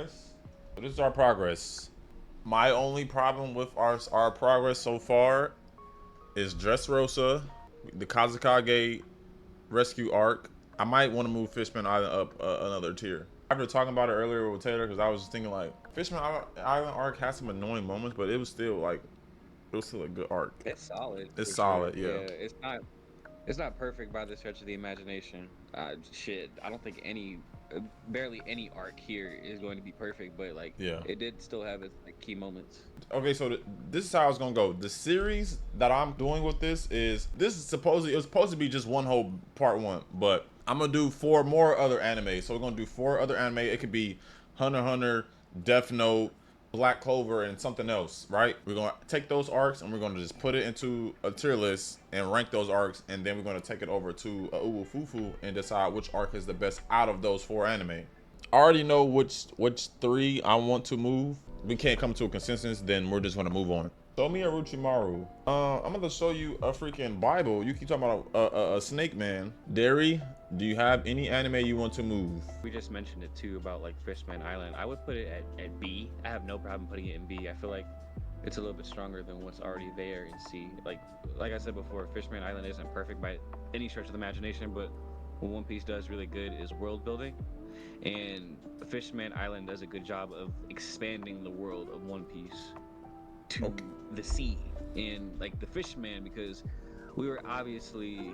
guys. So this is our progress. My only problem with our progress so far is Dressrosa, the Kazekage rescue arc. I might want to move Fishman Island up another tier. After talking about it earlier with Taylor, because I was just thinking like Fishman Island arc has some annoying moments, but it was still like a good arc. It's solid. It's For sure. solid, yeah. Yeah, it's not perfect by the stretch of the imagination. Shit, I don't think barely any arc here is going to be perfect, but like, Yeah. it did still have its like key moments. Okay, so this is how it's gonna go. The series that I'm doing with this was supposed to be just one whole part one, but I'm gonna do 4 more other anime. So we're gonna do 4 other anime. It could be Hunter x Hunter, Death Note, Black Clover, and something else, right? We're gonna take those arcs and we're gonna just put it into a tier list and rank those arcs, and then we're gonna take it over to Uwu and decide which arc is the best out of those 4 anime. I already know which 3 I want to move. We can't come to a consensus, then we're just gonna move on. Show me Orochimaru. I'm gonna show you a freaking Bible. You keep talking about a snake man. Derry, do you have any anime you want to move? We just mentioned it too about like Fishman Island. I would put it at B. I have no problem putting it in B. I feel like it's a little bit stronger than what's already there in C. Like I said before, Fishman Island isn't perfect by any stretch of the imagination, but what One Piece does really good is world building. And Fishman Island does a good job of expanding the world of One Piece to the sea and like the Fishman, because we were obviously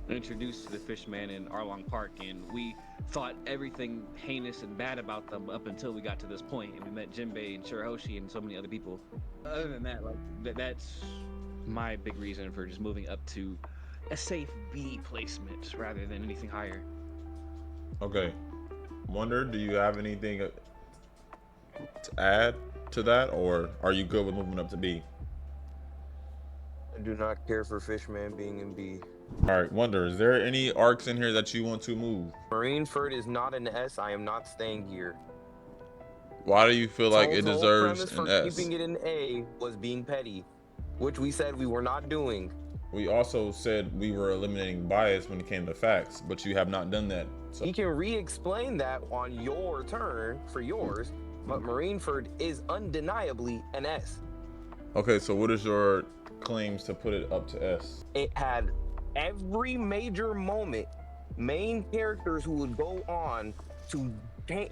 introduced to the Fishman in Arlong Park, and we thought everything heinous and bad about them up until we got to this point, and we met Jinbei and Shirahoshi and so many other people. Other than that, like that's my big reason for just moving up to a safe B placement rather than anything higher. Okay. Wonder, do you have anything to add to that, or are you good with moving up to B? I do not care for Fishman being in B. All right, Wonder, is there any arcs in here that you want to move? Marineford is not an S. I am not staying here. Why do you feel like it Total's deserves premise an for S? keeping it in A was being petty, which we said we were not doing. We also said we were eliminating bias when it came to facts, but you have not done that. So You can re-explain that on your turn for yours, but Marineford is undeniably an S. okay, so what is your claims to put it up to S? It had every major moment, main characters who would go on to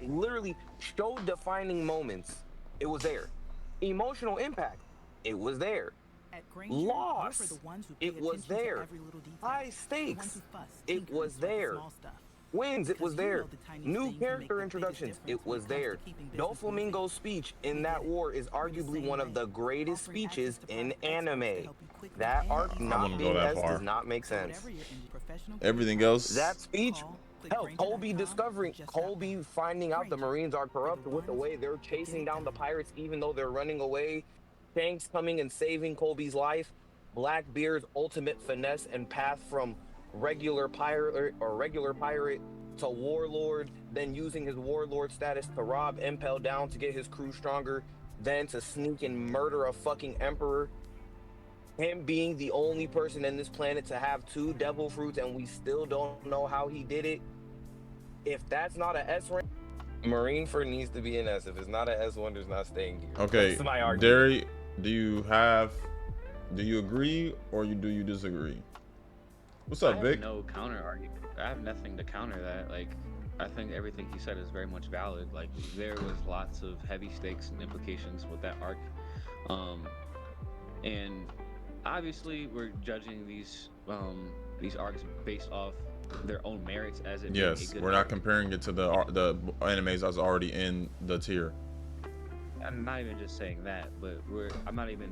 literally show defining moments. It was there. Emotional impact. It was there. Loss. It was there. High stakes. It was there. Wins. It was there. New character introductions. It was there. Doflamingo's speech in that war is arguably one of the greatest speeches in anime. That arc not being S does not make sense. Everything else? That speech, hell, Colby finding out the Marines are corrupt with the way they're chasing down the pirates even though they're running away. Shanks coming and saving Colby's life. Blackbeard's ultimate finesse and path from regular pirate to warlord, then using his warlord status to rob Impel down to get his crew stronger, then to sneak and murder a fucking emperor. Him being the only person in this planet to have 2 devil fruits, and we still don't know how he did it. If that's not an S rank, Marineford needs to be an S. If it's not an S, Wonder's not staying here. Okay, That's my argument. Derry, do you agree or do you disagree? What's up, Vic? No counter argument. I have nothing to counter that. Like, I think everything he said is very much valid. Like, there was lots of heavy stakes and implications with that arc, and obviously we're judging these arcs based off their own merits as it. Yes, we're not comparing it to the animes that's already in the tier. I'm not even just saying that, but I'm not even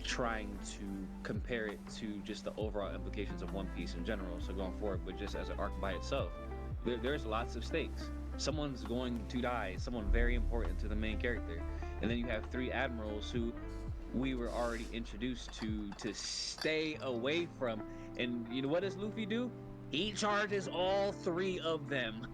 trying to compare it to just the overall implications of One Piece in general, so going forward, but just as an arc by itself. There's lots of stakes. Someone's going to die, someone very important to the main character. And then you have 3 admirals who we were already introduced to stay away from. And you know what does Luffy do? He charges all 3 of them.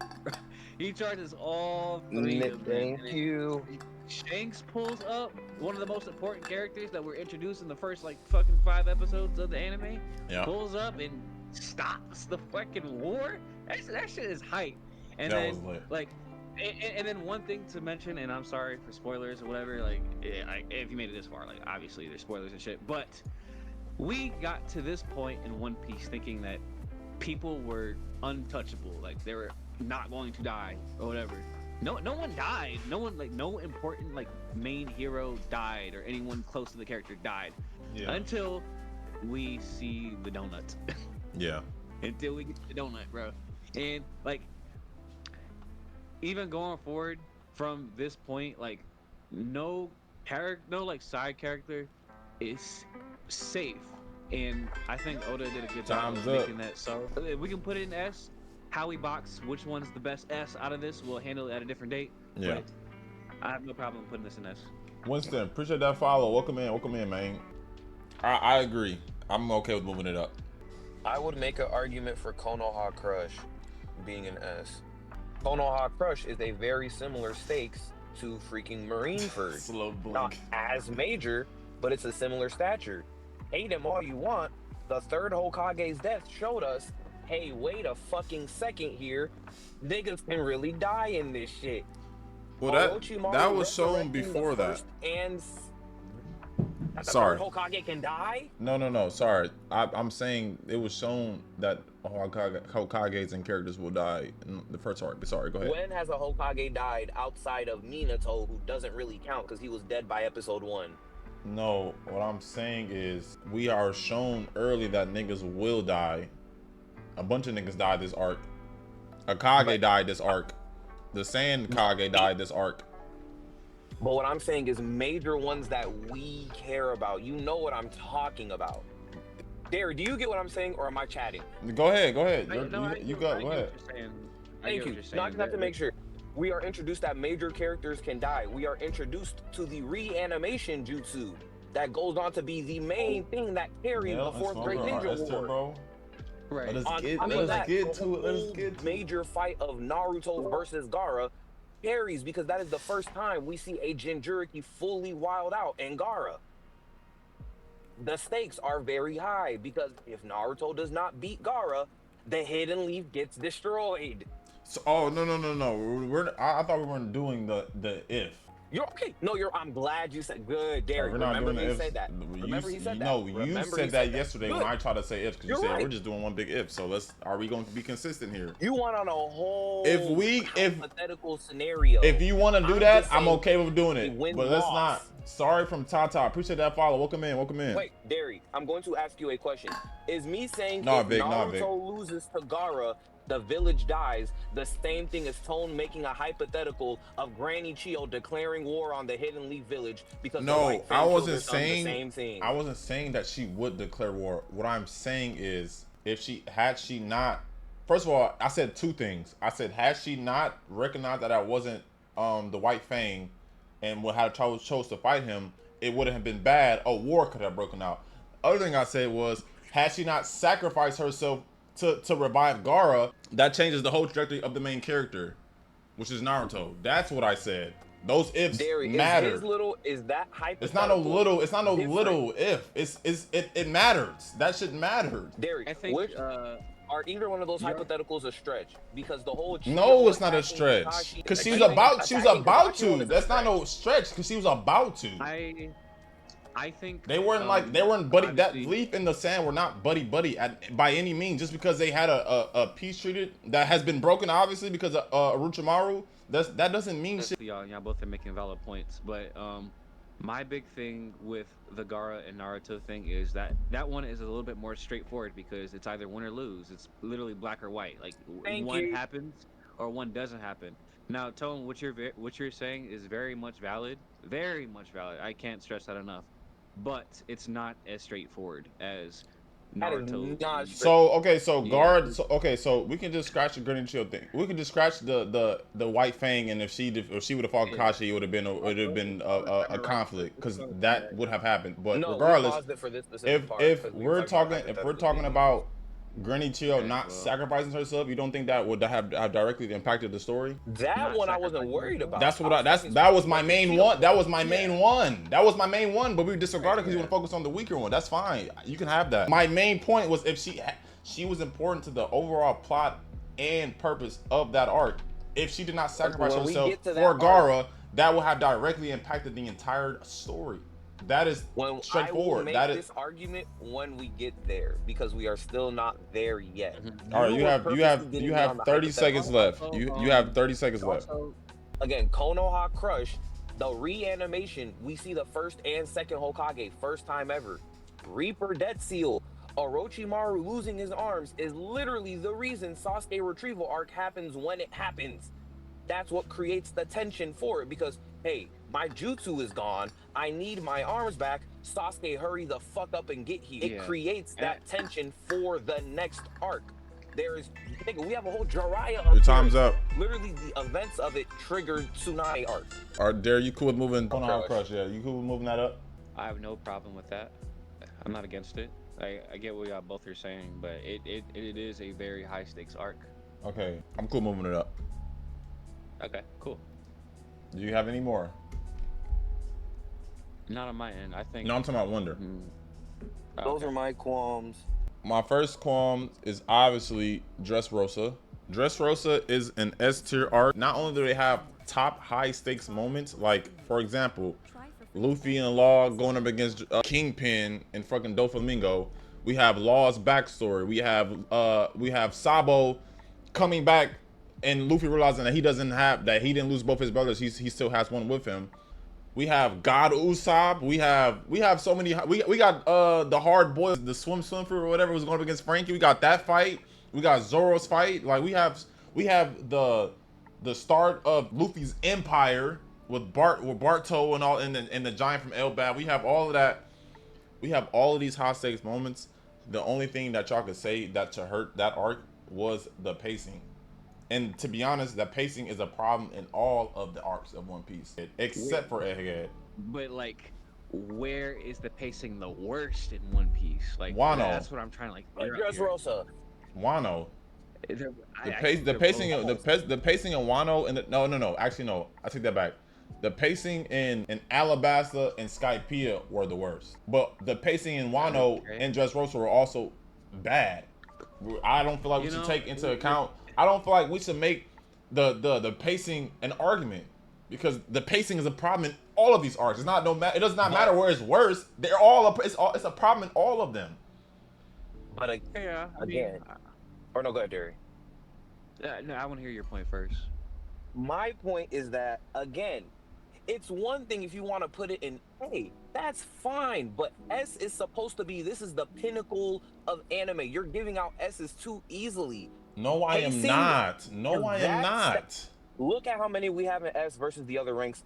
He charges all 3 of them. Thank you. Shanks pulls up one of the most important characters that were introduced in the first like fucking 5 episodes of the anime. Yeah. Pulls up and stops the fucking war. That shit is hype. And That then was lit. like And then one thing to mention, and I'm sorry for spoilers or whatever, like, if you made it this far, like, obviously there's spoilers and shit, but we got to this point in One Piece thinking that people were untouchable, like they were not going to die or whatever. No one died. No one, like, no important, like, main hero died or anyone close to the character died. Yeah. Until we see the donut. Yeah. Until we get the donut, bro. And, like, even going forward from this point, like, no like side character is safe. And I think Oda did a good job of making that so. We can put it in S. How we box which one's the best S out of this, we'll handle it at a different date. Yeah. But I have no problem putting this in S. Winston, appreciate that follow. Welcome in, man. I agree. I'm okay with moving it up. I would make an argument for Konoha Crush being an S. Konoha Crush is a very similar stakes to freaking Marineford. Slow blink. Not as major, but it's a similar stature. Hate him all you want. The third Hokage's death showed us, hey, wait a fucking second here. Niggas can really die in this shit. Well, that was shown before that. And the sorry. third Hokage can die? No. Sorry. I'm saying it was shown that Hokages and characters will die in the first arc. Sorry, go ahead. When has a Hokage died outside of Minato, who doesn't really count because he was dead by episode 1? No, what I'm saying is we are shown early that niggas will die. A bunch of niggas died this arc. A Kage died this arc. The Saiyan Kage died this arc. But what I'm saying is major ones that we care about. You know what I'm talking about. Derry, do you get what I'm saying, or am I chatting? Go ahead. Go ahead. You go ahead. Thank you. No, I just have to make sure. We are introduced that major characters can die. We are introduced to the reanimation jutsu that goes on to be the main thing that carries the fourth Great Ninja War. Bro. Right. Let us get to it. Let us get to it. Major fight of Naruto versus Gaara carries because that is the first time we see a Jinchuriki fully wild out in Gaara. The stakes are very high because if Naruto does not beat Gaara, the Hidden Leaf gets destroyed. So, no. I thought we weren't doing the if. You're okay. No, I'm glad you said good, Derek. Remember he said that. Remember he said that. No, you said that yesterday when I tried to say if because you said right. we're just doing one big if. So are we going to be consistent here? You want on a whole hypothetical scenario. If you want to do that, I'm okay with doing it. But let's loss. not. Sorry from Tata. Appreciate that follow. Welcome in. Wait, Derry, I'm going to ask you a question. Is me saying Naruto loses to Gaara, the village dies, the same thing as Tone making a hypothetical of Granny Chio declaring war on the Hidden Leaf village because I wasn't saying the same thing. I wasn't saying that she would declare war. What I'm saying is if she not, first of all, I said two things. I said had she not recognized that I wasn't the White Fang and would have chose to fight him, it wouldn't have been bad. A war could have broken out. Other thing I said was had she not sacrificed herself to revive Gaara, that changes the whole trajectory of the main character, which is Naruto. That's what I said. Those ifs matter. Is that hypothetical? It's not no little if. It matters. That shit matters. Derek, I think are either one of those hypotheticals a stretch? Because the whole no, it's not a stretch. Because she was about to. That's not no stretch. Because she was about to. I think they weren't buddy. That leaf in the sand were not buddy by any means. Just because they had a peace treaty that has been broken, obviously because of Orochimaru. That doesn't mean shit. Y'all both are making valid points, but my big thing with the Gaara and Naruto thing is that one is a little bit more straightforward because it's either win or lose. It's literally black or white. Like one happens or one doesn't happen. Now, Tone, what you're saying is very much valid. Very much valid. I can't stress that enough. But it's not as straightforward as Naruto. So we can just scratch the Granny Chill thing. We can just scratch the White Fang, and if she would have fought Kakashi, it would have been a conflict because that would have happened. But regardless, if we're talking about Granny Chill not sacrificing herself, you don't think that would have directly impacted the story? That one I wasn't worried about. That was my main one. That was my main one. But we disregarded because you want to focus on the weaker one. That's fine. You can have that. My main point was if she was important to the overall plot and purpose of that arc. if she did not sacrifice When we herself get to for that Gaara, that would have directly impacted the entire story. That is When straightforward. I will make That is this argument when we get there, because we are still not there yet. all right. You were have purposely getting me on the 30 hypothetical. seconds left. Also, You have 30 seconds left. Also, Again, Konoha Crush, the reanimation, we see the first and second Hokage, first time ever. Reaper Death Seal, Orochimaru losing his arms is literally the reason Sasuke Retrieval Arc happens when it happens. That's what creates the tension for it, because, hey, my jutsu is gone, I need my arms back, Sasuke, hurry the fuck up and get here. It creates that tension for the next arc. Nigga, we have a whole Jiraiya up Your time's here. up. Literally, the events of it triggered Tsunade arc. All right, Derek, you cool with moving Crush. Crush? Yeah, you cool with moving that up? I have no problem with that. I'm not against it. I get what y'all both are saying, but it is a very high stakes arc. Okay, I'm cool moving it up. Okay, cool. Do you have any more? Not on my end. I think. No, I'm talking about Wonder. Those are my qualms. My first qualm is obviously Dressrosa. Dressrosa is an S tier arc. Not only do they have top high stakes moments, like for example, Luffy and Law going up against Kingpin and fucking Doflamingo. We have Law's backstory. We have Sabo coming back and Luffy realizing that he didn't lose both his brothers. He still has one with him. We have God Usopp. We have so many. We got the hard boys, the swimmer or whatever was going up against Frankie. We got that fight. We got Zoro's fight. Like we have the start of Luffy's empire with Barto and all, and the giant from Elbaf. We have all of that. We have all of these high stakes moments. The only thing that y'all could say that to hurt that arc was the pacing. And to be honest, that pacing is a problem in all of the arcs of One Piece, except for Egghead. But like, where is the pacing the worst in One Piece? Like, Wano. That's what I'm trying to like. figure out here. Dressrosa. Wano. They're- The I pace, think the they're pacing, both- the pacing in Wano and no. Actually, no. I take that back. The pacing in Alabasta and Skypiea were the worst, but the pacing in Wano and Dressrosa were also bad. I don't feel like we should take into account. I don't feel like we should make the pacing an argument, because the pacing is a problem in all of these arcs. It does not matter where it's worse. It's a problem in all of them. But Yeah. again, or no, go ahead, Derry. No, I want to hear your point first. My point is that, again, it's one thing if you want to put it in A, that's fine, but S is supposed to be, this is the pinnacle of anime. You're giving out S's too easily. No, I am not. No, I am not. Look at how many we have in S versus the other ranks.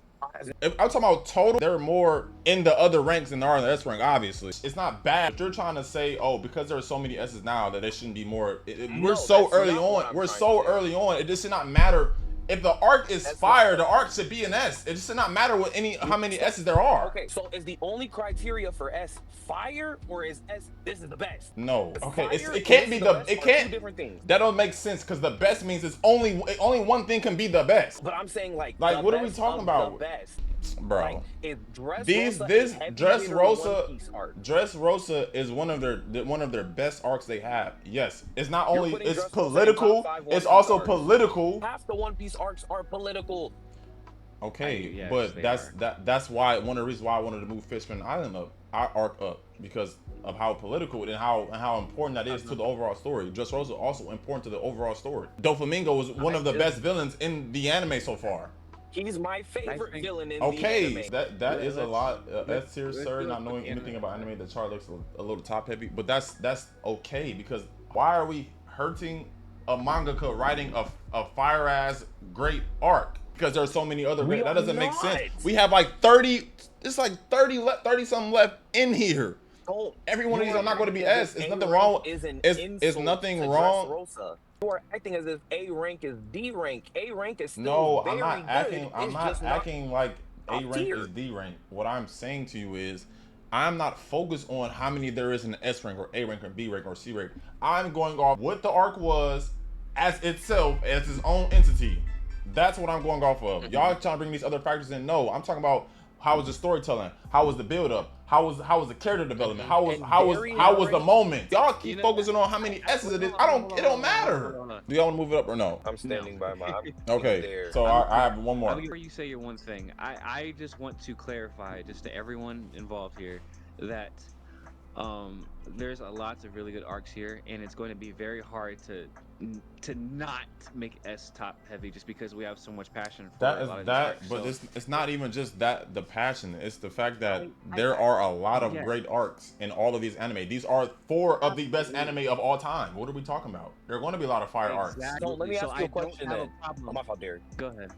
If I'm talking about total, there are more in the other ranks than there are in the S rank, obviously. It's not bad. If you're trying to say, oh, because there are so many S's now that there shouldn't be more. We're so early on. We're so early on. It just should not matter. If the arc is fire, the arc should be an S. It should not matter how many S's there are. Okay, so is the only criteria for S fire, or is S this is the best? No. Okay, Fire it can't be and the. best It are can't. two different things. That don't make sense, because the best means it's only one thing can be the best. But I'm saying like Like, the what are we best talking of about? The best. Bro. Like, if Dressrosa This is heavy hitter in One Piece arc. Dressrosa is one of their best arcs they have. Yes, it's not only putting it's Dressrosa in political, top 5 One it's Piece also arcs. political. Half the One Piece arcs are political. Okay, Yeah, but they that's why one of the reasons why I wanted to move Fishman Island up, our arc up, because of how political and how important that is to the overall story. Dressrosa also important to the overall story. Doflamingo was one of the best villains in the anime so far. He's my favorite villain in the Okay, anime. that is a lot. let's- S tier, let's sir. do Not it knowing with anything anime. about anime, the chart looks a little top heavy, but that's okay, because why are we hurting a mangaka writing a fire ass great arc? Because there are so many other. That doesn't make sense. We have like 30. It's like 30 something left in here. Every one of these are not going to be S. It's nothing wrong. It's nothing wrong. Dressrosa. You are acting as if A rank is D rank. A rank is still No, very I'm not good. acting. I'm It's not just acting like A top rank tier. is D rank. What I'm saying to you is, I'm not focused on how many there is in the S rank or A rank or B rank or C rank. I'm going off what the arc was as itself, as its own entity. That's what I'm going off of. Y'all trying to bring these other factors in. No, I'm talking about How was the storytelling? How was the build up? How was the character development? How was the moment? Y'all keep focusing on how many S's it is. It don't matter. Do y'all want to move it up or no? I'm standing by my. Okay, so I have one more. Before you say your one thing, I just want to clarify just to everyone involved here that there's lots of really good arcs here, and it's going to be very hard to not make S top heavy just because we have so much passion for a lot of these arcs. But it's not even just that, the passion. It's the fact that there are a lot of great arcs in all of these anime. These are 4 of the best anime of all time. What are we talking about? There are going to be a lot of fire arcs. So let me ask you a question then. Oh, my fault, Derek. Go ahead.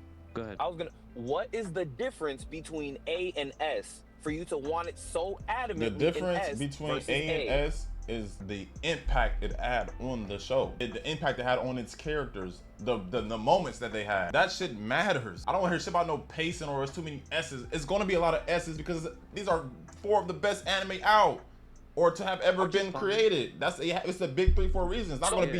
What is the difference between A and S for you to want it so adamantly? The difference between A and S is the impact it had on the show. The impact it had on its characters, the moments that they had. That shit matters. I don't want to hear shit about no pacing or it's too many S's. It's going to be a lot of S's because these are 4 of the best anime out or to have ever been created. It's the big 3 for a reason. It's not going to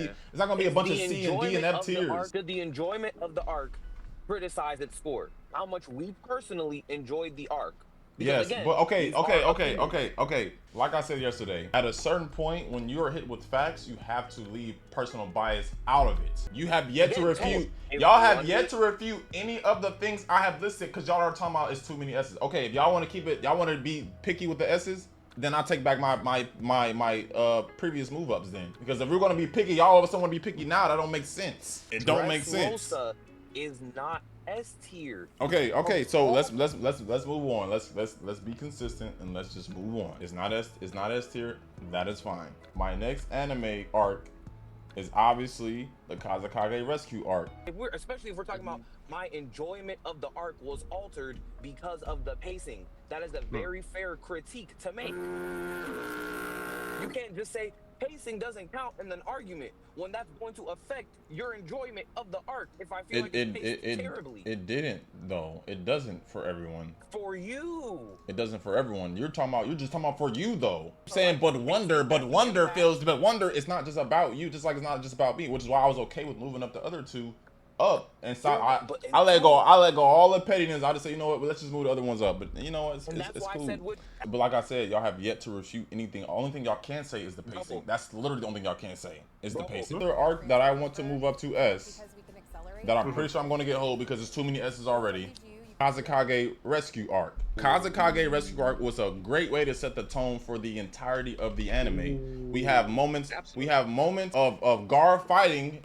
be a bunch of C and D and F tiers. Did the enjoyment of the arc criticize its score? How much we personally enjoyed the arc? Because yes, again, but okay. Like I said yesterday, at a certain point, when you are hit with facts, you have to leave personal bias out of it. You have yet to refute. Y'all have yet to refute any of the things I have listed because y'all are talking about it's too many S's. Okay, if y'all want to keep it, y'all want to be picky with the S's, then I'll take back my previous move ups then. Because if we're gonna be picky, y'all all of a sudden want to be picky now. That don't make sense. It don't make sense. Is not S tier. Okay. So let's move on. Let's be consistent and let's just move on. It's not S tier. That is fine. My next anime arc is obviously the Kazekage rescue arc. Especially if we're talking about my enjoyment of the arc was altered because of the pacing. That is a very fair critique to make. You can't just say pacing doesn't count in an argument when that's going to affect your enjoyment of the arc. If I feel it terribly, it didn't though. It doesn't for everyone. For you, it doesn't for everyone. You're just talking about for you though. I'm saying, but wonder it's not just about you, just like it's not just about me, which is why I was okay with moving up the other 2 up, and so I let go all the pettiness. I just say, you know what, let's just move the other ones up. But you know what, it's cool. But like I said, y'all have yet to refute anything. The only thing y'all can say is the pacing. That's literally the only thing y'all can say is the pacing. The arc that I want to move up to S, that I'm pretty sure I'm going to get hold because there's too many S's already. Kazekage rescue arc. Kazekage rescue arc was a great way to set the tone for the entirety of the anime. We have moments. We have moments of Gar fighting.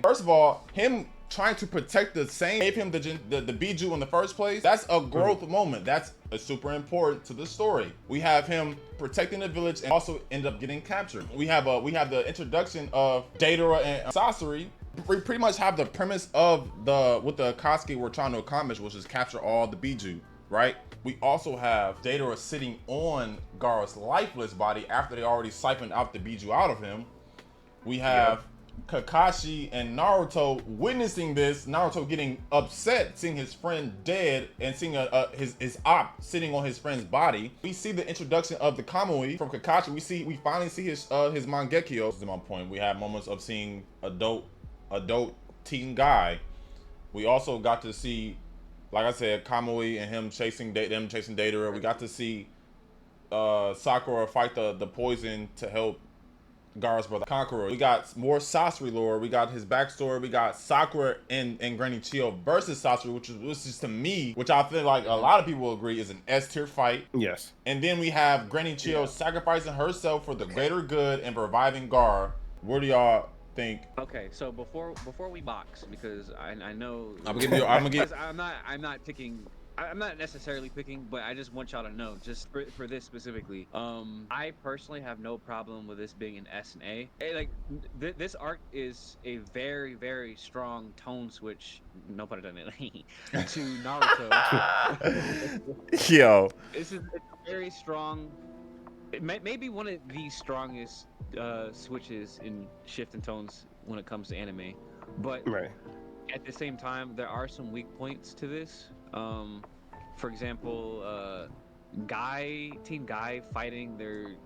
First of all, him trying to protect the same gave him the Biju in the first place. That's a growth moment. That's super important to the story. We have him protecting the village and also end up getting captured. We have the introduction of Deidara and Sasori. We pretty much have the premise of what the Akatsuki were trying to accomplish, which is capture all the Biju, right? We also have Deidara sitting on Gaara's lifeless body after they already siphoned out the Biju out of him. We have Kakashi and Naruto witnessing this. Naruto getting upset seeing his friend dead and seeing his op sitting on his friend's body. We see the introduction of the Kamui from Kakashi. We finally see his Mangekyo. This is my point. We have moments of seeing adult teen guy. We also got to see, like I said, Kamui and him chasing Deidara. We got to see Sakura fight the poison to help Gaara's brother Conqueror. We got more Sasori lore. We got his backstory. We got Sakura and Granny Chiyo versus Sasori, which is to me, which I feel like a lot of people will agree is an S tier fight. Yes. And then we have Granny Chiyo sacrificing herself for the greater good and reviving Gaara. Where do y'all think? Okay, so before we box, because I know I'm not necessarily picking, but I just want y'all to know, just for this specifically, I personally have no problem with this being an S and A. This arc is a very, very strong tone switch, no pun intended, to Naruto. Yo. This is a very strong, maybe one of the strongest switches in shift in tones when it comes to anime. But at the same time, there are some weak points to this. For example, Team Guy fighting their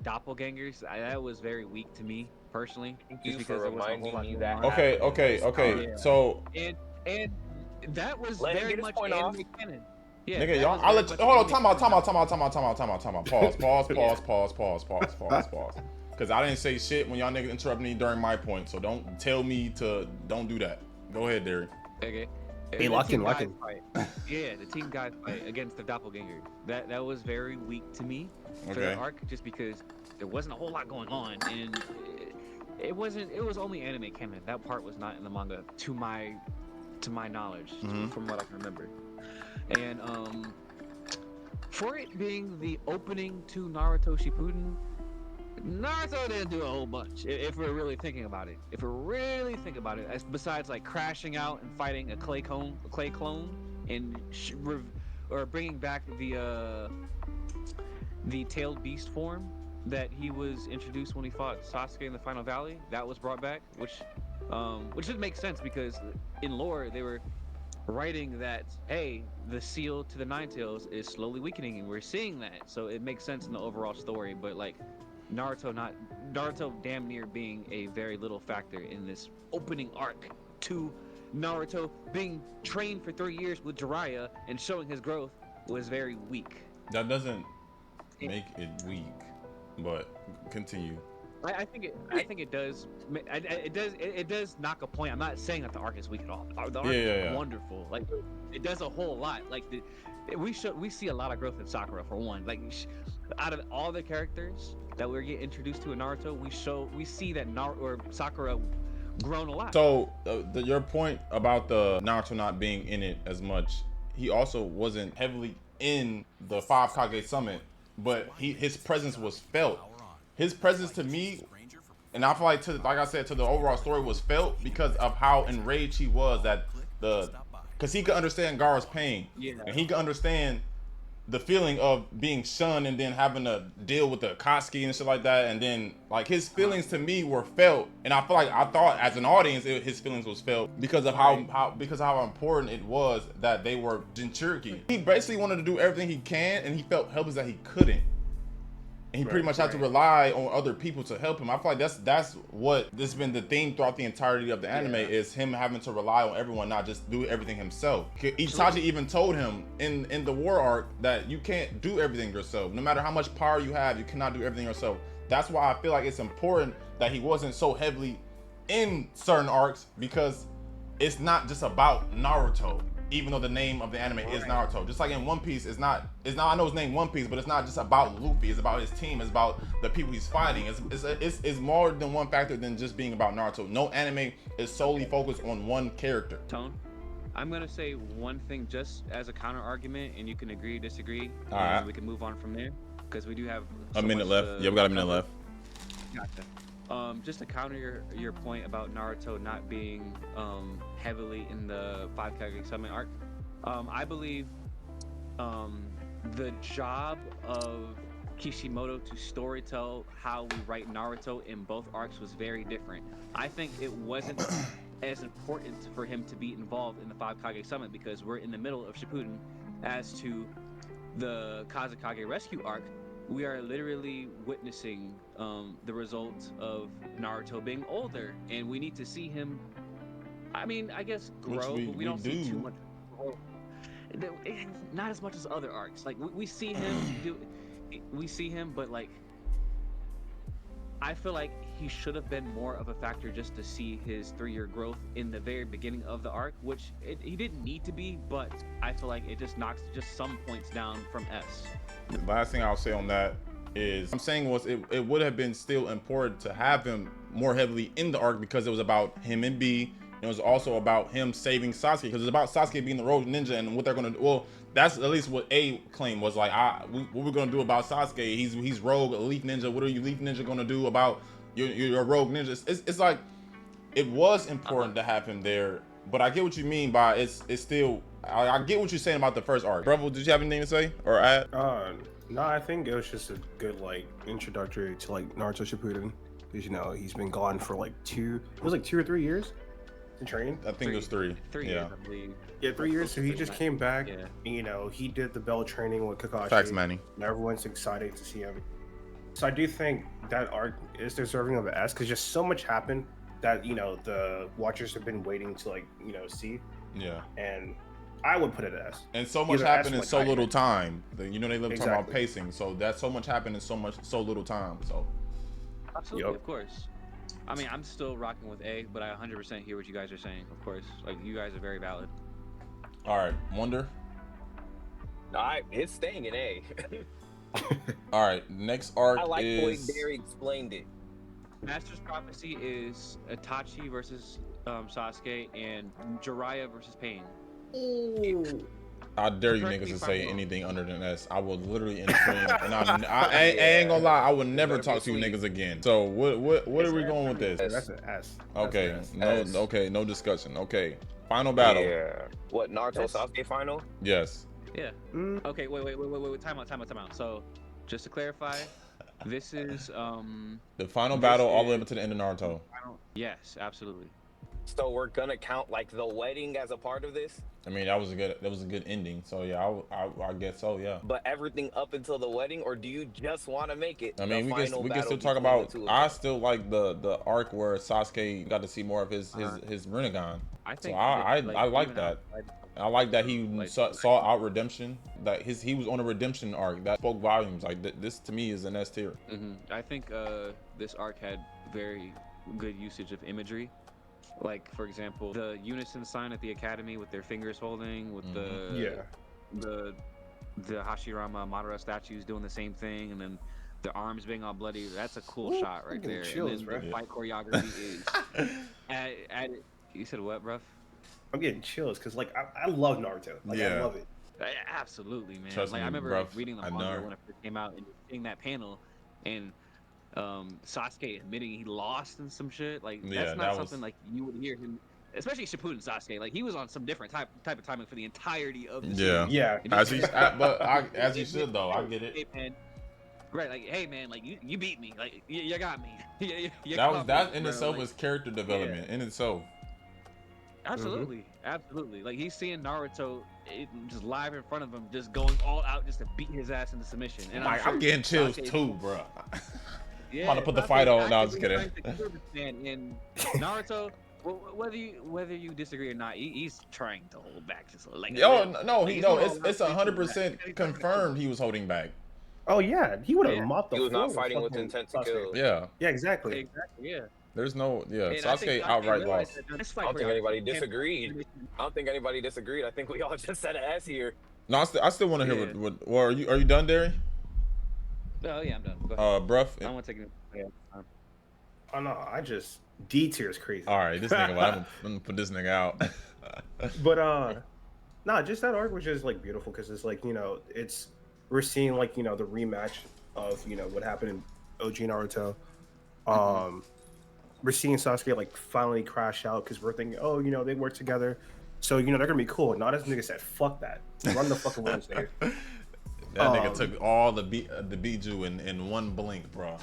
doppelgangers. That was very weak to me personally. Thank you for reminding me that. Okay. So and that was Let very much anime canon. Yeah, Nigga, that y'all, was I'll very let you, much hold on, anime time out. Pause. Because I didn't say shit when y'all niggas interrupt me during my point, so don't tell me to, don't do that. Go ahead, Derek. Okay. Hey, lock in. Yeah, the team guy fight against the doppelganger. That was very weak to me for the Okay. arc, just because there wasn't a whole lot going on, and it wasn't. It was only anime canon. That part was not in the manga, to my knowledge, from what I can remember. And for it being the opening to Naruto Shippuden, Naruto didn't do a whole bunch. If we're really thinking about it, besides like crashing out and fighting a clay clone, and or bringing back the tailed beast form that he was introduced when he fought Sasuke in the Final Valley, that was brought back, which did make sense because in lore they were writing that, hey, the seal to the Nine Tails is slowly weakening, and we're seeing that, so it makes sense in the overall story. But like Naruto damn near being a very little factor in this opening arc to Naruto being trained for 3 years with Jiraiya and showing his growth was very weak. That doesn't make it weak, but continue. I think it does. It does knock a point. I'm not saying that the arc is weak at all. The arc is wonderful. Like, it does a whole lot. Like we see a lot of growth in Sakura, for one. Like, out of all the characters that we get introduced to in Naruto, we see that Sakura grown a lot. So your point about the Naruto not being in it as much, he also wasn't heavily in the 5 Kage summit, but his presence was felt. His presence to me, and I feel like, like I said, to the overall story was felt because of how enraged he was that because he could understand Gaara's pain, and he could understand the feeling of being shunned and then having to deal with the Akatsuki and shit like that, and then like his feelings to me were felt, and I feel like I thought as an audience his feelings was felt because of how important it was that they were Jinchuriki. He basically wanted to do everything he can, and he felt helpless that he couldn't. And he pretty much had to rely on other people to help him. I feel like that's what this has been the theme throughout the entirety of the anime, is him having to rely on everyone, not just do everything himself. Itachi even told him in the war arc that you can't do everything yourself. No matter how much power you have, you cannot do everything yourself. That's why I feel like it's important that he wasn't so heavily in certain arcs, because it's not just about Naruto. Even though the name of the anime is Naruto, just like in One Piece, it's not. I know it's named One Piece, but it's not just about Luffy. It's about his team. It's about the people he's fighting. It's more than one factor than just being about Naruto. No anime is solely focused on one character. Tone, I'm gonna say one thing just as a counter argument, and you can agree, disagree, All and right. we can move on from there because we do have A minute left. Yeah, we got a minute left. Gotcha. Just to counter your point about Naruto not being heavily in the 5 Kage Summit arc, I believe the job of Kishimoto to storytell how we write Naruto in both arcs was very different. I think it wasn't as important for him to be involved in the 5 Kage Summit because we're in the middle of Shippuden. As to the Kazekage rescue arc, we are literally witnessing the results of Naruto being older, and we need to see him, I mean, I guess grow, but we don't see too much growth. Not as much as other arcs. Like, we see him but like, I feel like he should have been more of a factor just to see his 3-year growth in the very beginning of the arc, which he didn't need to be, but I feel like it just knocks just some points down from S. The last thing I'll say on that is, I'm saying was it would have been still important to have him more heavily in the arc because it was about him and B. It was also about him saving Sasuke, because it's about Sasuke being the rogue ninja and what they're gonna do. Well, that's at least what A claim was, like, what we're gonna do about Sasuke. He's rogue, a leaf ninja. What are you leaf ninja gonna do about your rogue ninja? It's like, it was important to have him there, but I get what you mean by it's still. I get what you're saying about the first arc. Bravo, did you have anything to say or add? No, I think it was just a good like introductory to like Naruto Shippuden, because you know he's been gone for like 2 or 3 years to train. I think it was 3. 3 years, I believe. Yeah, 3 years. So he just came back. Yeah. And, you know, he did the bell training with Kakashi. Facts, Manny. And everyone's excited to see him. So I do think that arc is deserving of an S, because just so much happened that, you know, the watchers have been waiting to like, you know, see. Yeah. And I would put it as. And so much Either happened S in like so I- little time. You know, they live talking about Exactly. pacing. So that so much happened in so little time. So Absolutely, Yup. of course. I mean, I'm still rocking with A, but I 100% hear what you guys are saying. Of course, like you guys are very valid. all right, Wonder. It's staying in A. All right, next arc I like the way is Derry explained it. Master's Prophecy is Itachi versus Sasuke and Jiraiya versus Pain. I dare you Correct niggas me to if I'm say wrong. anything under than S. I will literally end stream, and I ain't gonna lie. I would never better be talk to you sweet. niggas again. So what It's are we S going for with me. this? That's an S. Okay, That's an no, S. okay, no discussion. Okay, final battle. Yeah. What, Naruto That's- Sasuke final? Yes. Yeah. Mm. Okay. Wait. Time out. So, just to clarify, this is The final This battle all the way is- up to the end of Naruto. Yes, absolutely. So we're gonna count like the wedding as a part of this, I mean, that was a good ending. So yeah, I guess so. Yeah. but everything up until the wedding, or do you just want to make it? I mean, the we final can still battle talk between the about. two of I them? still like the arc where Sasuke got to see more of his Rinnegan. I So think I like even that. outside- I like that he Like- saw out redemption. That he was on a redemption arc that spoke volumes. Like this to me is an S tier. I think this arc had very good usage of imagery. Like, for example, the unison sign at the academy with their fingers holding, with the Hashirama Madara statues doing the same thing, and then the arms being all bloody. That's a cool Ooh, shot right I'm getting there. chills, and then bro. the fight choreography is. You said what, bruv? I'm getting chills because like I love Naruto. Like I Yeah. love it. Absolutely, man. Trust like me, I remember bruv, reading the I manga know. when it first came out and seeing that panel, and Sasuke admitting he lost and some shit. Like Yeah, that's that not was- something like you would hear him, especially Shippuden Sasuke. Like he was on some different type of timing for the entirety of the Yeah. series. Yeah. And As he- he, as he should though. I get it. Hey, man. Right, like, hey man, like you beat me, like you got me. You That was caught that me, in bro. itself Like, was character development in itself. absolutely. Like he's seeing Naruto just live in front of him, just going all out just to beat his ass into submission. And Like, sure I'm getting chills Sasuke- too, bro. Yeah, About to put the Sasuke fight on. No, I'm just actively kidding. trying to kill this man. And Naruto, whether you disagree or not, he's trying to hold back just a little. Like, Yo, no, like, he he's no, going it's all out. 100% confirmed he was holding back. Oh yeah, he would have Yeah. mopped the He was not floor fighting with fucking intent to Sasuke. kill. Yeah, Yeah, exactly. Exactly, yeah. there's no And I Sasuke think outright realized lost. that during this I fight don't think choreography, anybody him- disagreed. I don't think anybody disagreed. I think we all just said an S here. No, I still want to hear Yeah. what. Well, are you done, Derry? Oh yeah, I'm done. Go ahead. Bruff. I don't want to take it. Yeah. Oh no, I just D tier is crazy. All right, this nigga. I'm gonna put this nigga out. But nah, just that arc was just like beautiful because it's like we're seeing like the rematch of what happened in OG Naruto. We're seeing Sasuke like finally crash out because we're thinking, oh, they work together, so they're gonna be cool. Not as nigga said, fuck that, run the fucking runs, nigga. That nigga took all the Biju in one blink, bro.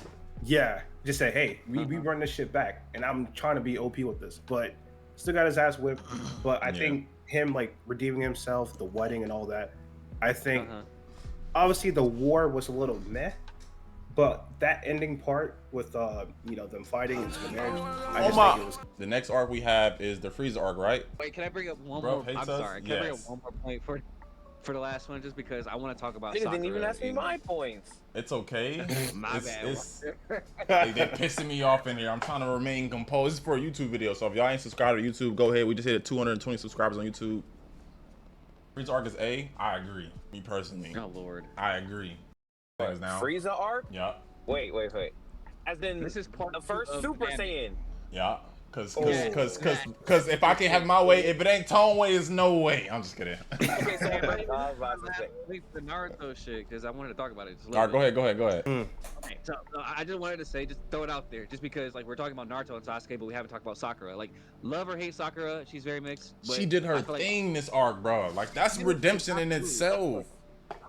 Yeah, just say, hey, we run this shit back, and I'm trying to be OP with this, but still got his ass whipped. But I Yeah. think him like redeeming himself, the wedding and all that. I think Uh-huh. obviously the war was a little meh, but that ending part with them fighting into the marriage, I just think it was. The next arc we have is the Frieza arc, right? Wait, can I bring up one Bro, more? hates I'm us? sorry. Can I bring up Yes. one more point for the last one, just because I want to talk about. Niggas didn't even Sakura ask me in- my points. It's okay. My It's, bad. they're pissing me off in here. I'm trying to remain composed. This is for a YouTube video, so if y'all ain't subscribed to YouTube, go ahead. We just hit 220 subscribers on YouTube. Frieza arc is A. I agree. Me personally, Oh Lord. I agree. Now. Frieza arc? Yeah, Wait. As in This is part the first of Super anime. Saiyan. yeah. Cause Oh. if I can have my way, if it ain't Tone way, it's no way. I'm just kidding. Okay, so Yeah, I was about to say. Wait for the Naruto shit, because I wanted to talk about it. Just a All little right, bit. go ahead. Okay, so I just wanted to say, just throw it out there, just because like we're talking about Naruto and Sasuke, but we haven't talked about Sakura. Like, love or hate Sakura, she's very mixed. But She did her I feel like- thing this arc, bro. Like that's redemption in itself.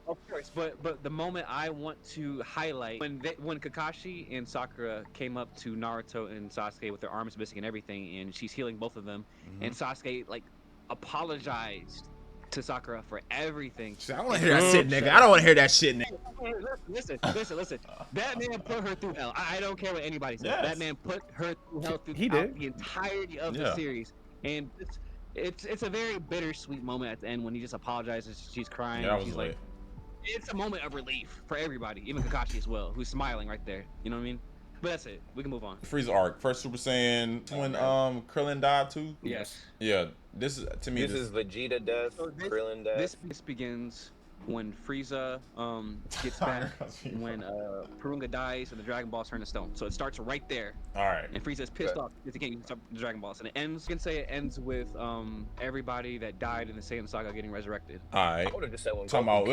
Of course, but the moment I want to highlight when Kakashi and Sakura came up to Naruto and Sasuke with their arms missing and everything, and she's healing both of them, and Sasuke like apologized to Sakura for everything. I don't want to hear that shit, nigga. I don't want to hear that shit, nigga. Listen. That man put her through hell. I don't care what anybody says. Yes. That man put her through hell through He did. the entirety of Yeah. the series. And It's a very bittersweet moment at the end when he just apologizes. She's crying. Yeah, that and was she's lit. like, it's a moment of relief for everybody, even Kakashi as well, who's smiling right there. You know what I mean? But that's it. We can move on. Frieza arc, first Super Saiyan when Krillin died too. Yes. Yeah, this is to me. This is Vegeta death, Krillin death. This begins when Frieza gets back, when Purunga dies, and the Dragon Balls turn to stone. So it starts right there. All right. And Frieza's pissed off because he can't use the Dragon Balls, and it ends. You can say it ends with everybody that died in the Saiyan Saga getting resurrected. All right. I would have just said when We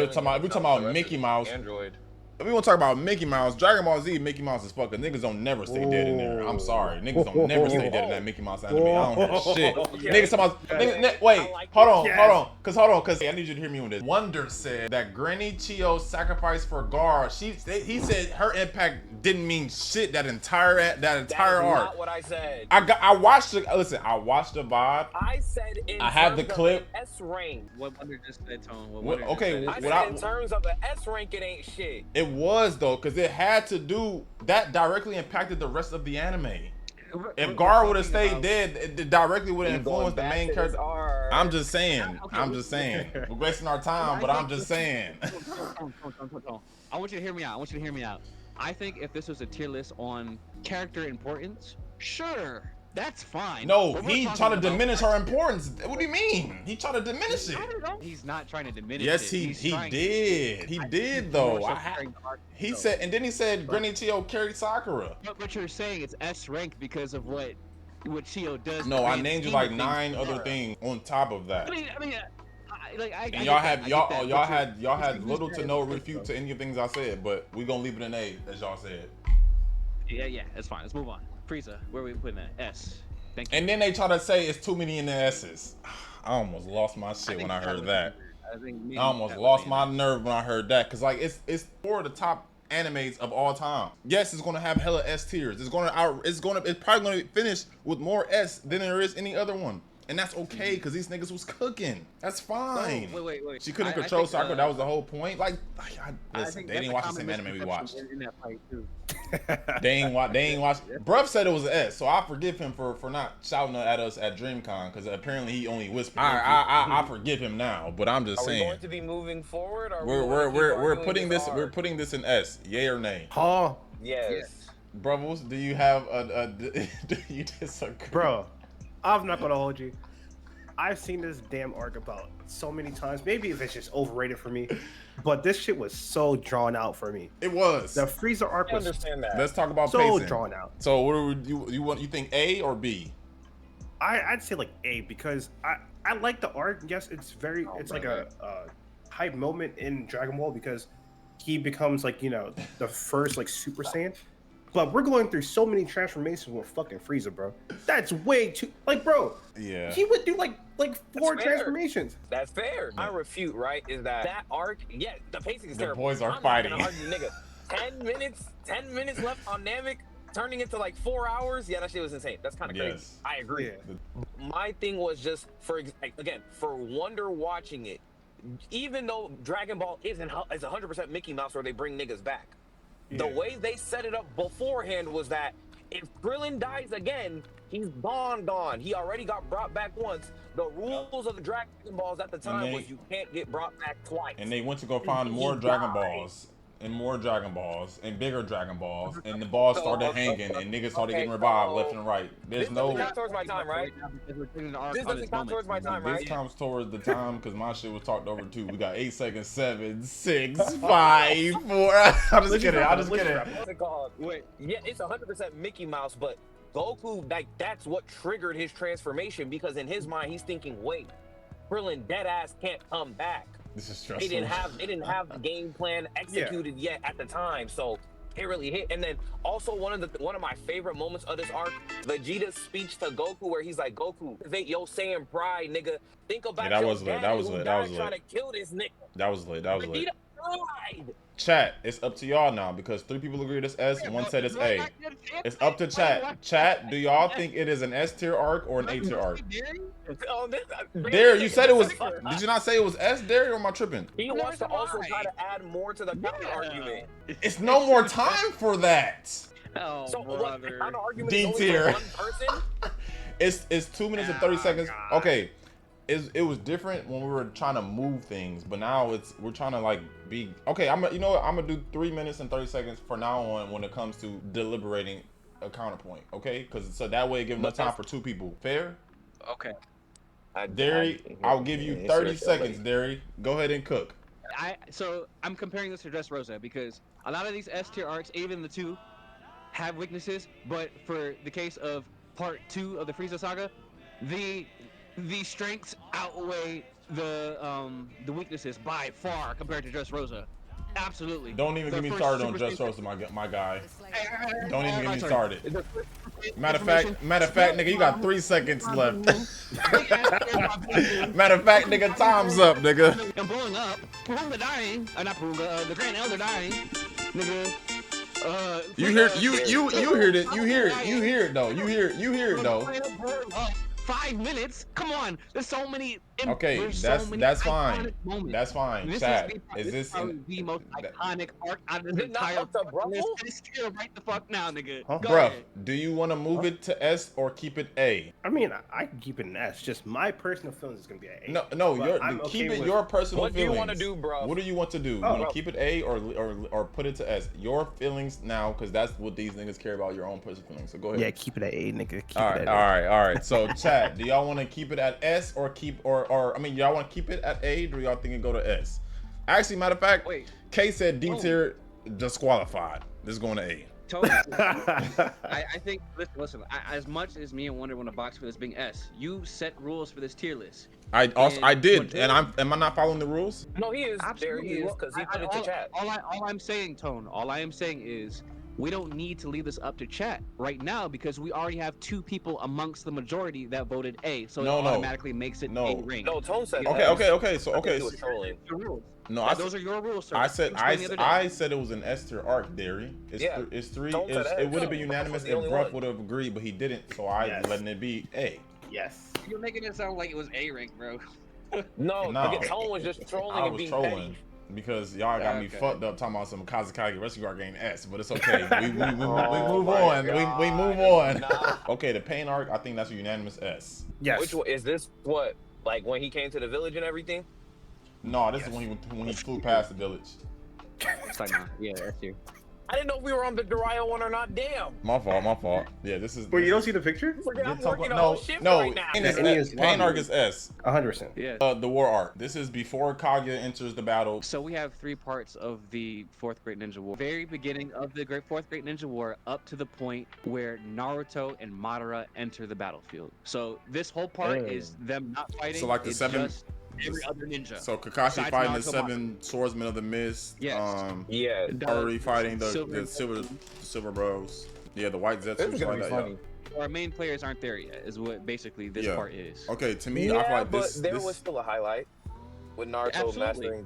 talking about Mickey Mouse. Android. If we want to talk about Mickey Mouse, Dragon Ball Z, Mickey Mouse is fucking. Niggas don't never stay dead in there. I'm sorry. Niggas don't never stay dead in that Mickey Mouse anime. I don't hear shit. Niggas talking about. Wait, hold on. Cause I need you to hear me on this. Wonder said that Granny Chiyo's sacrifice for Gar, he said her impact didn't mean shit that entire arc. That's not what I said. I watched the, listen, I watched the VOD. I said in I have the terms of clip. S rank. What Wonder just said, Tone? Okay, I said in terms of the S rank, it ain't shit. It was though, because it had to do that directly impacted the rest of the anime. If Gar would have stayed dead, it directly would have influenced the main character. I'm just saying. We're wasting our time, but I'm just saying. I want you to hear me out. I think if this was a tier list on character importance, sure, that's fine. No, he trying to diminish her importance. What do you mean? He trying to diminish it. He's not trying to diminish it. Yes, he did. He did though. He said, and then he said Granny Chiyo carried Sakura. But you're saying it's S rank because of what Chiyo does. No, I named you like 9 other things on top of that. I mean, and y'all had little to no refute to any of the things I said, but we gonna leave it in A, as y'all said. Yeah, that's fine. Let's move on. Frieza, where are we putting that? S. Thank you. And then they try to say it's too many in the S's. I almost lost my shit when I heard that. I almost lost my nerve when I heard that, cause like it's 4 of the top animes of all time. Yes, it's gonna have hella S tiers. It's probably gonna finish with more S than there is any other one. And that's okay, because these niggas was cooking. That's fine. Oh, wait. She couldn't control Sakura. That was the whole point. Listen, they didn't watch the same anime we watched. They ain't watch. Bruv said it was an S, so I forgive him for not shouting at us at DreamCon, because apparently he only whispered. I forgive him now, but I'm just saying. Are we going to be moving forward? Or we're putting this in S. Yay or nay? Huh? Yes. Brovos, do you have do you disagree? Bro, I'm not gonna hold you. I've seen this damn arc about so many times. Maybe if it's just overrated for me, but this shit was so drawn out for me. It was. The Frieza arc was. Understand that. Let's talk about so pacing. drawn out. So what do you think A or B? I'd say like A, because I like the arc. Yes, it's like a hype moment in Dragon Ball, because he becomes like, you know, the first like Super Saiyan. But we're going through so many transformations with fucking Frieza, bro. That's way too, like, bro. Yeah. He would do like 4 transformations. That's fair. I refute, right? Is that arc? Yeah, the pacing is terrible. The boys are I'm fighting. Not gonna argue, nigga. 10 minutes left on Namek, turning into like 4 hours. Yeah, that shit was insane. That's kind of crazy. I agree. Yeah. My thing was just for Wonder watching it, even though Dragon Ball is 100% Mickey Mouse, where they bring niggas back. The way they set it up beforehand was that if Krillin dies again, he's gone. He already got brought back once. The rules of the Dragon Balls at the time was you can't get brought back twice. And they went to go find more Dragon Balls. And more Dragon Balls, and bigger Dragon Balls, and the balls started hanging, and niggas started getting revived left and right. There's no. This doesn't count towards my time, right? This doesn't count towards my time, right? This counts towards the time, because my shit was talked over too. We got 8 seconds, 7, 6, 5, 4. I'll just get it. What's it called? Wait, yeah, it's 100% Mickey Mouse, but Goku, like, that's what triggered his transformation, because in his mind, he's thinking, wait, Krillin deadass can't come back. This is stressful. They didn't have the game plan executed yet at the time, so it really hit. And then also one of my favorite moments of this arc, Vegeta's speech to Goku, where he's like, Goku, yo Saiyan pride, nigga. Think about that was lit. That was trying to kill this nigga. That was lit. Vegeta pride. Chat, it's up to y'all now, because 3 people agree it's S, 1 said it's A. It's up to chat. Chat, do y'all think it is an S tier arc or an A tier arc? Dare, you said it was. Did you not say it was S, Dare, or am I tripping? He wants to also try to add more to the counter argument. It's no more time for that. Oh, so brother. what? Argument D is tier. one person? It's 2 minutes and 30 seconds. Okay. it was different when we were trying to move things, but now we're trying to like be okay. You know what? I'm gonna do 3 minutes and 30 seconds for now on when it comes to deliberating a counterpoint. Okay, because so that way it gives enough time for 2 people. Fair? Okay. Derry, I'll give you 30 seconds. Derry, go ahead and cook. So I'm comparing this to Dressrosa because a lot of these S tier arcs, even the 2, have weaknesses, but for the case of part 2 of the Frieza saga, the strengths outweigh the weaknesses by far compared to Dressrosa. Absolutely. Don't even get me started on Dressrosa, my guy. Don't even get me started. Matter of fact, nigga, you got 3 seconds left. Matter of fact, nigga, time's up, nigga. I'm blowing up. Purunga dying. Not Purunga. The Grand Elder dying. Nigga. You hear it. You hear it though. 5 minutes. Come on. There's so many. Okay, that's fine. That's fine. Chad, is this the most iconic arc out of the entire list? Right the fuck now, nigga. Bruh, do you want to move it to S or keep it A? I mean, I can keep it in S. Just my personal feelings is gonna be an A. No, keep it your personal feelings. What do you want to do, bro? What do you want to do? You want to keep it A or put it to S? Your feelings now, because that's what these niggas care about. Your own personal feelings. So go ahead. Yeah, keep it at A, nigga. All right. So Chad, do y'all want to keep it at S or y'all want to keep it at A, or do y'all think it go to S? Actually, matter of fact, K said D tier disqualified. This is going to A. Totally. I think, listen, as much as me and Wonder want to box for this being S, you set rules for this tier list. I did, and am I not following the rules? No, he is. Absolutely. There he is, because he put it to chat. All I'm saying, Tone, all I am saying is, we don't need to leave this up to chat right now because we already have 2 people amongst the majority that voted A, so it automatically makes it A ring. No, Tone said okay. So those are your rules, sir. I said it was an S tier arc, Derry. It's 3. It would have been unanimous if Bruff would have agreed, but he didn't, so letting it be A. Yes. You're making it sound like it was A rank, bro. No, Tone was just trolling and being petty. Because y'all got me fucked up talking about some Kazekage Rescue Arc getting S, but it's okay. We move on. We move on. Okay, the Pain Arc, I think that's a unanimous S. Yes. Which one is this? What, like when he came to the village and everything? No, this is when he flew past the village. Yeah, that's you. I didn't know if we were on the Doraya one or not. Damn. My fault. Yeah, this is. Wait, you don't see the picture? I'm working a whole shift right now. Pain Arc is S. 100%. Yeah. The War Arc. This is before Kaguya enters the battle. So we have 3 parts of the 4th Great Ninja War. Very beginning of the 4th Great Ninja War up to the point where Naruto and Madara enter the battlefield. So this whole part is them not fighting. So like the 7. Every other ninja. So Kakashi fighting the 7 swordsmen of the mist. Yes. Already fighting the silver bros. Yeah, the white Zetsu. Like that. Our main players aren't there yet. Is what basically this part is. Okay, to me, I feel like this. But there was still a highlight with Naruto mastering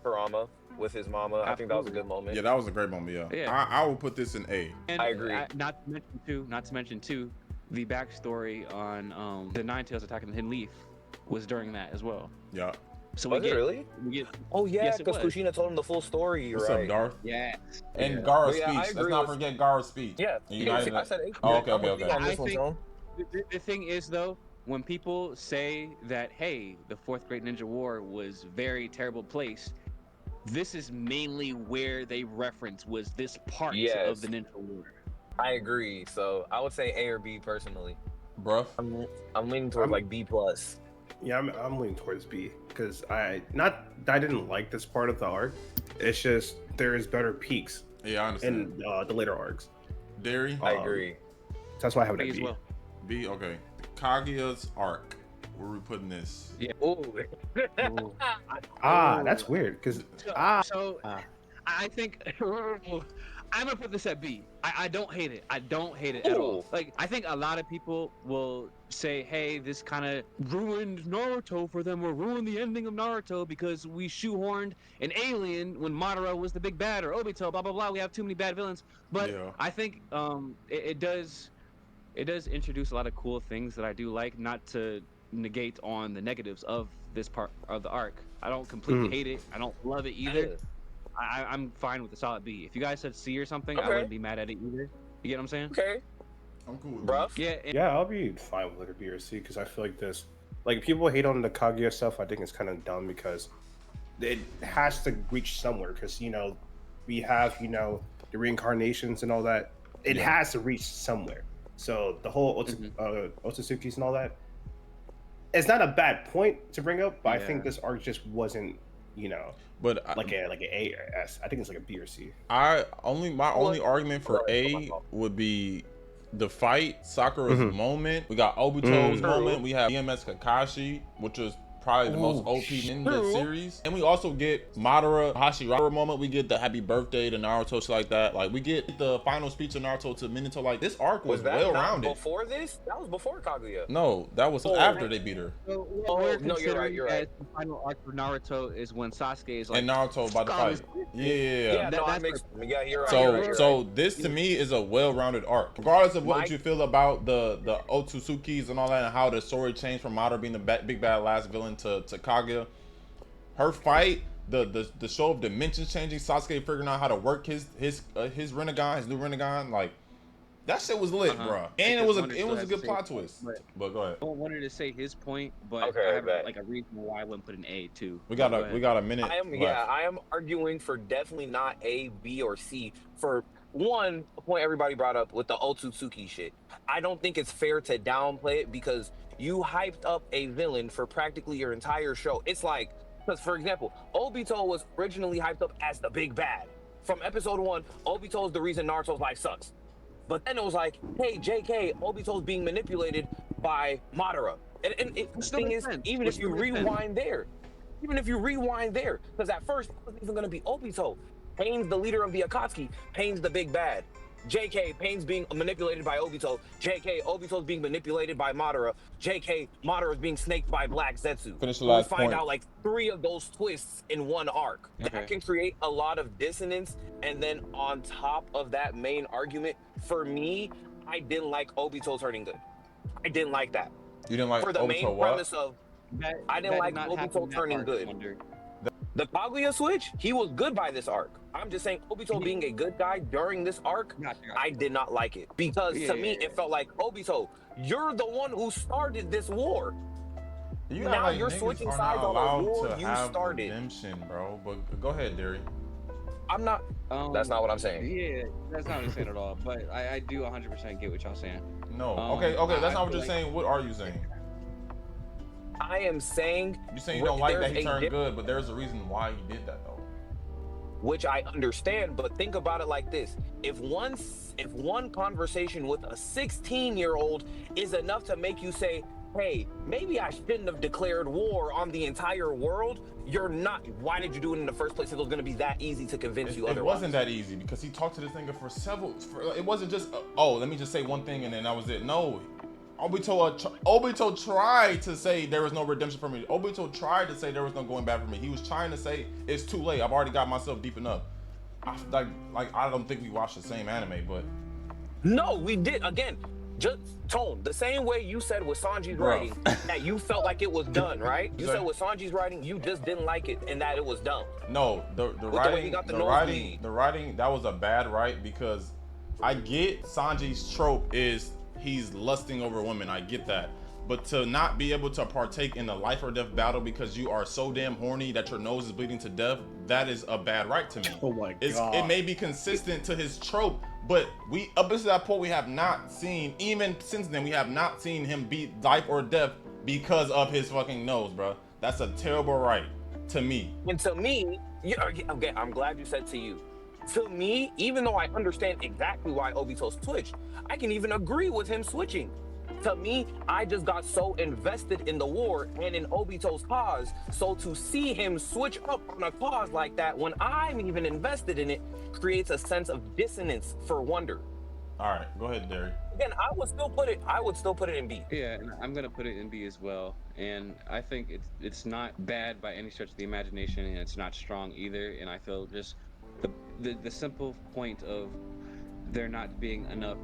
Kurama with his mama. Absolutely. I think that was a good moment. Yeah, that was a great moment. Yeah. I will put this in A. And I agree. Not to mention too, the backstory on the Nine Tails attacking the Hidden Leaf was during that as well. Yeah. So was it really? Oh yeah, because Kushina told him the full story. What's up, Darth? Yeah. And Gaara's speech. Let's not forget Gaara's speech. Yeah. I said okay. I think the thing is though, when people say that, hey, the 4th Great Ninja War was very terrible place, this is mainly where they reference was this part of the Ninja War. I agree. So I would say A or B personally. Bruh. I'm leaning towards like B+. Yeah, I'm leaning towards B because I didn't like this part of the arc. It's just there is better peaks. Yeah, I understand. In the later arcs. Derry. I agree. That's why I have it at B. Well. B. Okay. Kaguya's arc. Where are we putting this? Yeah. Ooh. That's weird because I think I'm gonna put this at B. I don't hate it. I don't hate it at all. Like, I think a lot of people will say, hey, this kind of ruined Naruto for them, or ruined the ending of Naruto because we shoehorned an alien when Madara was the big bad, or Obito, blah, blah, blah. We have too many bad villains. But I think it does introduce a lot of cool things that I do like, not to negate on the negatives of this part of the arc. I don't completely hate it. I don't love it either. I'm fine with the solid B. If you guys said C or something, I wouldn't be mad at it either. You get what I'm saying? Okay. I'm cool with Bruh. Yeah. Yeah, I'll be fine with it, B or C, because I feel like this like people hate on the Kaguya stuff. I think it's kind of dumb because it has to reach somewhere. Because we have the reincarnations and all that. It has to reach somewhere. So the whole Otsutsuki's and all that. It's not a bad point to bring up, but I think this arc just wasn't, but like a A or S. I think it's like a B or C. My only argument for A would be the fight, Sakura's moment. We got Obito's moment. We have EMS Kakashi, which was probably the most OP ninja series. And we also get Madara Hashirama moment. We get the happy birthday to Naruto, shit like that. Like, we get the final speech of Naruto to Minato. Like, this arc was well-rounded. Before this? That was before Kaguya. No, that was after they beat her. So, no, you're right. The final arc for Naruto is when Sasuke is like... And Naruto about to fight. Yeah, you're right. So this, to me, is a well-rounded arc. Regardless of what you feel about the Otsutsukis and all that, and how the story changed from Madara being the big bad last villain to Kaguya, her fight, the show of dimensions changing, Sasuke figuring out how to work his Rinnegan, his new Rinnegan, like that shit was lit, bro. And it was a good plot twist. But go ahead. I wanted to say his point, but I have like a reason why I wouldn't put an A too. We got a minute. I am arguing for definitely not A, B, or C. For one point everybody brought up with the Otsutsuki shit. I don't think it's fair to downplay it because you hyped up a villain for practically your entire show. It's like, because for example, Obito was originally hyped up as the big bad. From episode 1, Obito is the reason Naruto's life sucks. But then it was like, hey, JK, Obito's being manipulated by Madara. And the thing is, even if you rewind there, because at first it wasn't even going to be Obito. Pain's the leader of the Akatsuki. Pain's the big bad. JK, Pain's being manipulated by Obito. JK, Obito's being manipulated by Madara. JK, Madara's being snaked by Black Zetsu. Finish the last point. We find out like 3 of those twists in one arc. That can create a lot of dissonance. And then on top of that main argument, for me, I didn't like Obito turning good. I didn't like that. You didn't like for the Obito main what? premise of I didn't like Obito turning good. The Kaguya switch, he was good by this arc. I'm just saying, Obito being a good guy during this arc, I did not like it. Because to me, it felt like, Obito, you're the one who started this war. Now you're switching sides on a war you started. Redemption, bro. But go ahead, Derry. I'm not. That's not what I'm saying. Yeah, that's not what I'm saying at all. But I do 100% get what y'all saying. No. Okay. That's not what you're saying. What are you saying? I am saying you're saying you don't like that he turned good, but there's a reason why he did that though. Which I understand, but think about it like this: if one conversation with a 16-year-old is enough to make you say, "Hey, maybe I shouldn't have declared war on the entire world," you're not. Why did you do it in the first place? If it was going to be that easy to convince you otherwise. It wasn't that easy because he talked to this nigga for it wasn't just let me just say one thing and then that was it. No. Obito tried to say there was no redemption for me. Obito tried to say there was no going back for me. He was trying to say it's too late. I've already got myself deep enough. I don't think we watched the same anime, but no, we did. Again, just Tone, the same way you said with Sanji's writing that you felt like it was done, right? You said with Sanji's writing you just didn't like it and that it was dumb. No, the writing that was a bad write because I get Sanji's trope is he's lusting over women. I get that. But to not be able to partake in a life or death battle because you are so damn horny that your nose is bleeding to death, that is a bad right to me. Oh my God. It may be consistent to his trope, but up until that point, we have not seen, even since then, we have not seen him beat life or death because of his fucking nose, bro. That's a terrible right to me. And to me, okay, I'm glad you said to you. To me, even though I understand exactly why Obito switched, I can even agree with him switching. To me, I just got so invested in the war and in Obito's cause, so to see him switch up on a cause like that when I'm even invested in it creates a sense of dissonance for wonder. All right, go ahead, Derry. Again, I would still put it in B. Yeah, and I'm gonna put it in B as well. And I think it's not bad by any stretch of the imagination, and it's not strong either. And I feel just the simple point of there not being enough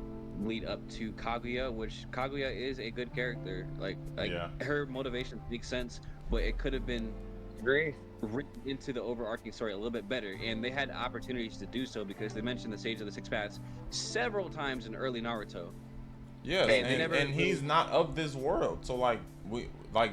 lead up to Kaguya, which Kaguya is a good character. Like her motivation makes sense, but it could have been written into the overarching story a little bit better. And they had opportunities to do so because they mentioned the Sage of the Six Paths several times in early Naruto. Yes, and he's not of this world. So like we got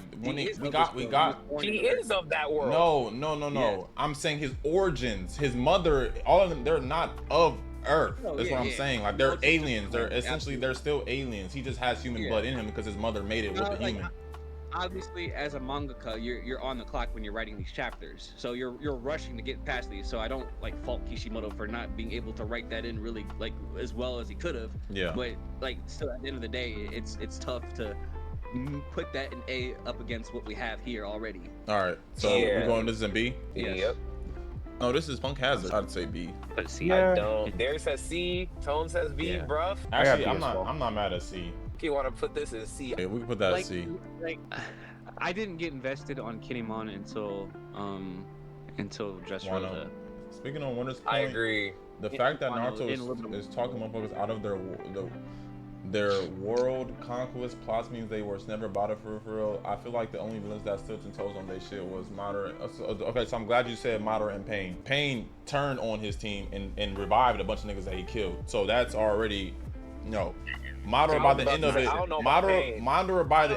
He is of that world. No. Yeah. I'm saying his origins, his mother, all of them, they're not of Earth. That's what I'm saying. Like they're aliens. They're essentially they're still aliens. He just has human blood in him because his mother made it with a human. Obviously, as a mangaka, you're on the clock when you're writing these chapters, so you're rushing to get past these. So I don't like fault Kishimoto for not being able to write that in really like as well as he could have. Yeah. But like still, at the end of the day, it's tough to put that in A up against what we have here already. All right, so we're going to this in B. Yes. Yep. No, this is Punk Hazard. I'd say B. But see, I don't. Derek says C. Tone says B, bruv. Actually, I'm not mad at C. You want to put this in C? Yeah, we can put that at C. Like, I didn't get invested on Kinemon until Dress Rosa. Speaking on Winter's Point, I agree. The fact that Naruto is talking motherfuckers out of their world conquest plots means they were never about it for real. I feel like the only villains that stood 10 toes on their shit was Madara. Okay, so I'm glad you said Madara and Pain. Pain turned on his team and revived a bunch of niggas that he killed. So that's already Madara by the end of it. Madara by the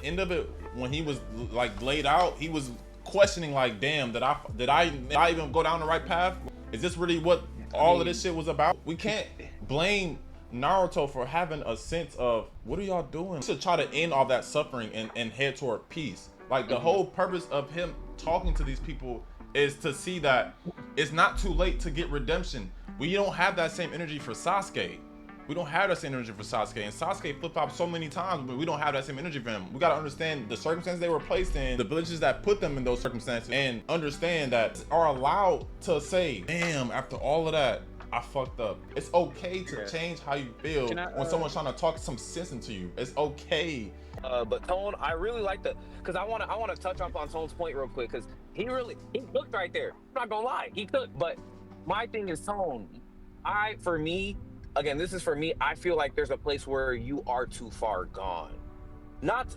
end of it, when he was like laid out, he was questioning like, damn, did I even go down the right path? Is this really what all of this shit was about? We can't blame Naruto for having a sense of what are y'all doing to try to end all that suffering and head toward peace. Like the whole purpose of him talking to these people is to see that it's not too late to get redemption. We don't have that same energy for Sasuke. We don't have that same energy for Sasuke, and Sasuke flip-flopped so many times, but we don't have that same energy for him. We gotta understand the circumstances they were placed in, the villages that put them in those circumstances, and understand that are allowed to say, damn, after all of that, I fucked up. It's okay to change how you feel when someone's trying to talk some sense into you. It's okay. But Tone, I really like because I wanna touch up on Tone's point real quick, because he cooked right there. I'm not gonna lie, he cooked. But my thing is, Tone, for me, again, this is for me, I feel like there's a place where you are too far gone. Not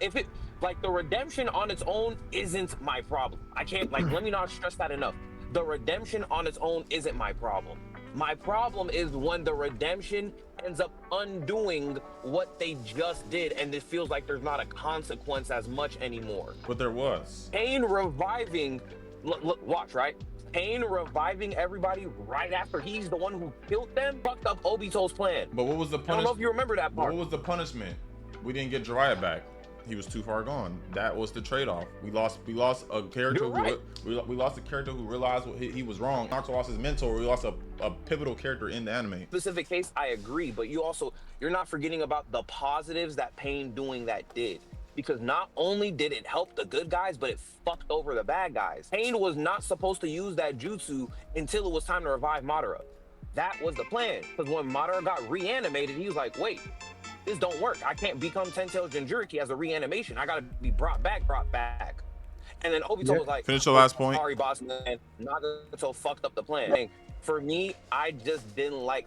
if it, like, the redemption on its own isn't my problem. I can't, like, let me not stress that enough. The redemption on its own isn't my problem. My problem is when the redemption ends up undoing what they just did, and it feels like there's not a consequence as much anymore. But there was. Pain reviving, look, watch, right? Pain reviving everybody right after he's the one who killed them fucked up Obito's plan. But what was the punishment? I don't know if you remember that part. What was the punishment? We didn't get Jiraiya back. He was too far gone. That was the trade-off. We lost a character we lost a character who realized he was wrong. Naruto lost his mentor. We lost a pivotal character in the anime. Specific case, I agree, but you're not forgetting about the positives that Pain doing that did. Because not only did it help the good guys, but it fucked over the bad guys. Pain was not supposed to use that jutsu until it was time to revive Madara. That was the plan. Because when Madara got reanimated, he was like, wait, this don't work. I can't become Ten-Tailed Jinchuriki as a reanimation. I gotta be brought back. And then Obito was like, finish your last point. Sorry, boss, and Nagato fucked up the plan. And for me, I just didn't like